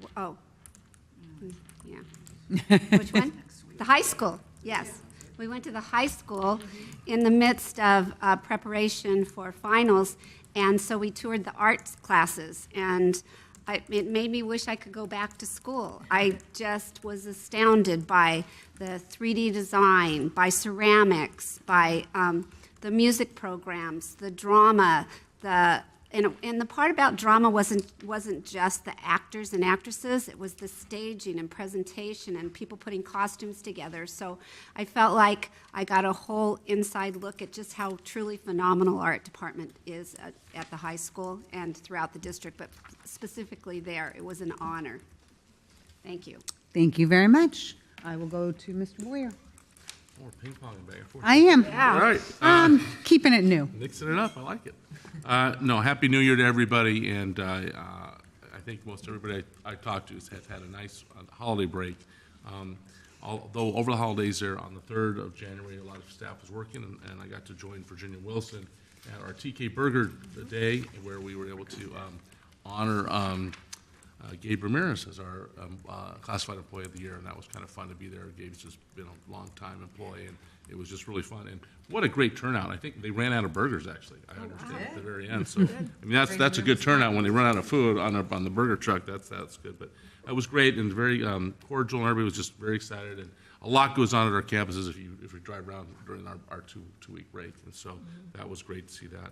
which one? The high school, yes. We went to the high school in the midst of preparation for finals, and so we toured the arts classes, and it made me wish I could go back to school. I just was astounded by the 3D design, by ceramics, by the music programs, the drama, and the part about drama wasn't just the actors and actresses, it was the staging and presentation and people putting costumes together. So I felt like I got a whole inside look at just how truly phenomenal art department is at the high school and throughout the district, but specifically there, it was an honor. Thank you. Thank you very much. I will go to Mr. Boyer. More ping pong back and forth. I am. Yeah. All right. Keeping it new. Mixing it up. I like it. No, Happy New Year to everybody. And I think most everybody I talked to has had a nice holiday break. Although over the holidays there, on the 3rd of January, a lot of staff was working, and I got to join Virginia Wilson at our TK Burger Day, where we were able to honor Gabe Ramirez as our Classified Employee of the Year, and that was kind of fun to be there. Gabe's just been a long-time employee, and it was just really fun. And what a great turnout. I think they ran out of burgers, actually, I understand, at the very end. So, I mean, that's a good turnout. When they run out of food on the burger truck, that's good. But it was great and very cordial, and everybody was just very excited. And a lot goes on at our campuses if you drive around during our two-week break. And so that was great to see that.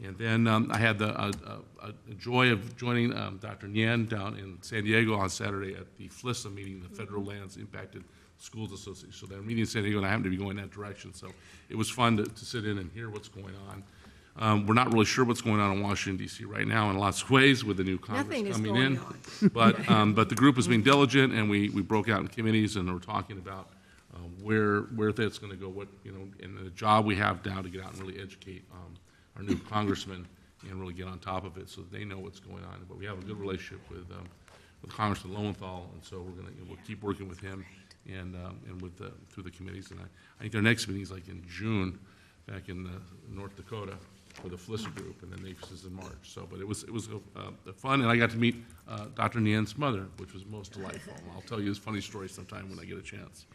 And then I had the joy of joining Dr. Nyan down in San Diego on Saturday at the FLISA meeting, the Federal Lands Impacted Schools Association. So they're meeting in San Diego, and I happened to be going that direction. So it was fun to sit in and hear what's going on. We're not really sure what's going on in Washington, D.C. right now in lots of ways with the new Congress coming in. But the group is being diligent, and we broke out in committees, and we're talking about where that's going to go, and the job we have now to get out and really educate our new congressman and really get on top of it so that they know what's going on. But we have a good relationship with Congressman Lowenthal, and so we'll keep working with him and through the committees. And I think their next meeting is like in June, back in North Dakota for the FLISA group, and then NAPES is in March. So, but it was fun, and I got to meet Dr. Nyan's mother, which was most delightful. I'll tell you this funny story sometime when I get a chance.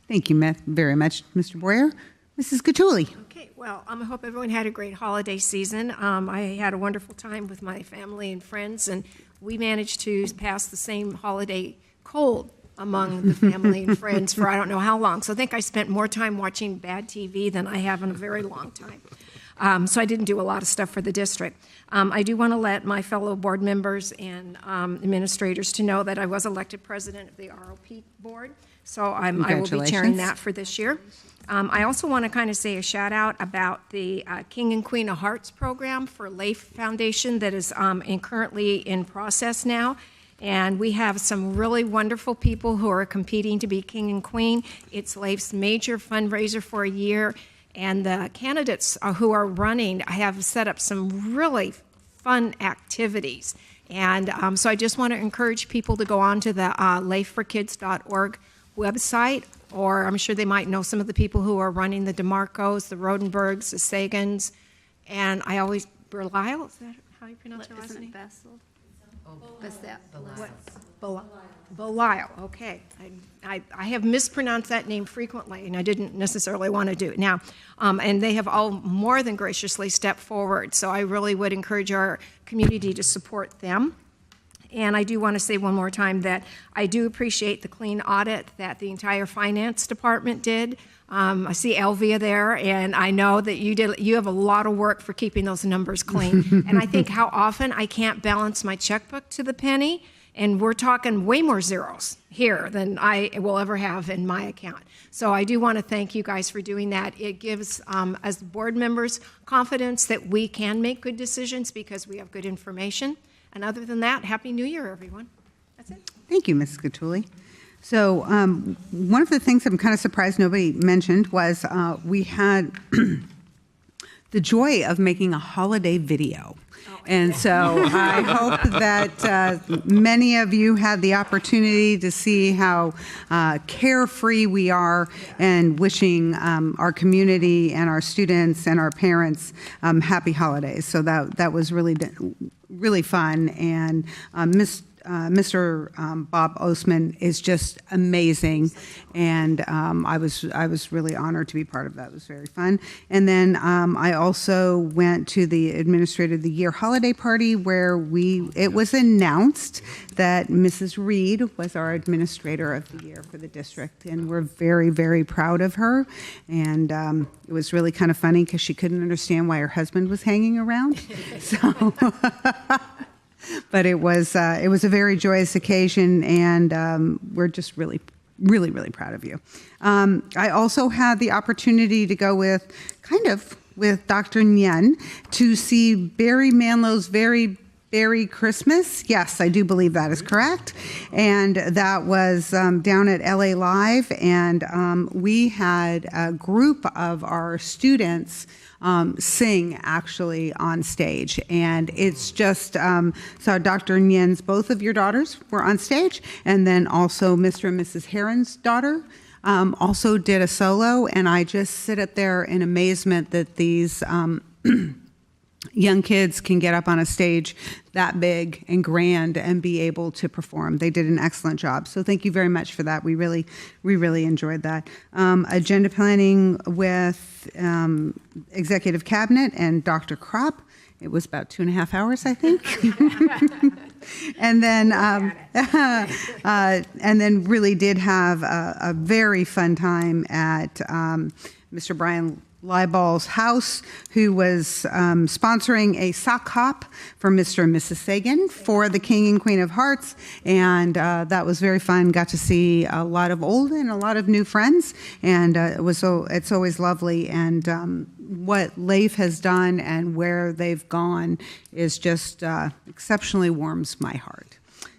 Thank you very much, Mr. Boyer. Mrs. Cattouli. Okay, well, I hope everyone had a great holiday season. I had a wonderful time with my family and friends, and we managed to pass the same holiday cold among the family and friends for I don't know how long. So I think I spent more time watching bad TV than I have in a very long time. So I didn't do a lot of stuff for the district. I do want to let my fellow board members and administrators to know that I was elected president of the R.A.H board, so I will be chairing that for this year. I also want to kind of say a shout out about the King and Queen of Hearts program for LAIF Foundation that is currently in process now. And we have some really wonderful people who are competing to be King and Queen. It's LAIF's major fundraiser for a year. And the candidates who are running have set up some really fun activities. And so I just want to encourage people to go on to the laifforkids.org website, or I'm sure they might know some of the people who are running the DeMarcos, the Rodenbergs, the Sagans, and I always, Berlisle, is that how you pronounce your last name? Belisle, okay. I have mispronounced that name frequently, and I didn't necessarily want to do it now. And they have all more than graciously stepped forward, so I really would encourage our community to support them. And I do want to say one more time that I do appreciate the clean audit that the entire finance department did. I see Elvia there, and I know that you have a lot of work for keeping those numbers clean. And I think how often I can't balance my checkbook to the penny, and we're talking way more zeros here than I will ever have in my account. So I do want to thank you guys for doing that. It gives, as board members, confidence that we can make good decisions because we have good information. And other than that, Happy New Year, everyone. That's it. Thank you, Ms. Cattouli. So one of the things I'm kind of surprised nobody mentioned was we had the joy of making a holiday video. And so I hope that many of you had the opportunity to see how carefree we are, and wishing our community and our students and our parents happy holidays. So that was really fun. And Mr. Bob Osman is just amazing, and I was really honored to be part of that. It was very fun. And then I also went to the Administrator of the Year holiday party, where it was announced that Mrs. Reed was our Administrator of the Year for the district, and we're very, very proud of her. And it was really kind of funny because she couldn't understand why her husband was hanging around. So. But it was a very joyous occasion, and we're just really, really, really proud of you. I also had the opportunity to go with Dr. Nguyen to see Barry Manlow's Very Berry Christmas. Yes, I do believe that is correct. And that was down at LA Live, and we had a group of our students sing actually on stage. And it's just, so Dr. Nguyen's, both of your daughters were on stage, and then also Mr. and Mrs. Heron's daughter also did a solo, and I just sit up there in amazement that these young kids can get up on a stage that big and grand and be able to perform. They did an excellent job. So thank you very much for that. We really enjoyed that. Agenda planning with Executive Cabinet and Dr. Kropp. It was about 2.5 hours, I think. And then really did have a very fun time at Mr. Brian Leiball's house, who was sponsoring a sock hop for Mr. and Mrs. Sagan for the King and Queen of Hearts, and that was very fun. Got to see a lot of old and a lot of new friends, and it's always lovely. And what Leif has done and where they've gone is just exceptionally warms my heart.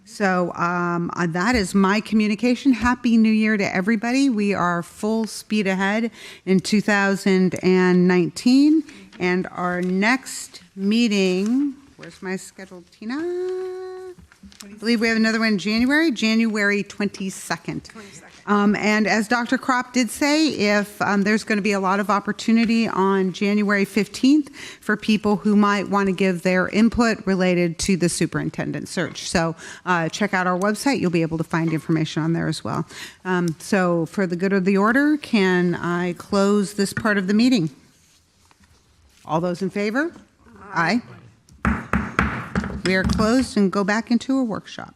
So that is my communication. Happy New Year to everybody. We are full speed ahead in 2019. And our next meeting, where's my schedule, Tina? I believe we have another one in January 22nd. And as Dr. Kropp did say, if there's going to be a lot of opportunity on January 15th for people who might want to give their input related to the superintendent search. So check out our website. You'll be able to find information on there as well. So for the good of the order, can I close this part of the meeting? All those in favor? Aye. We are closed and go back into a workshop.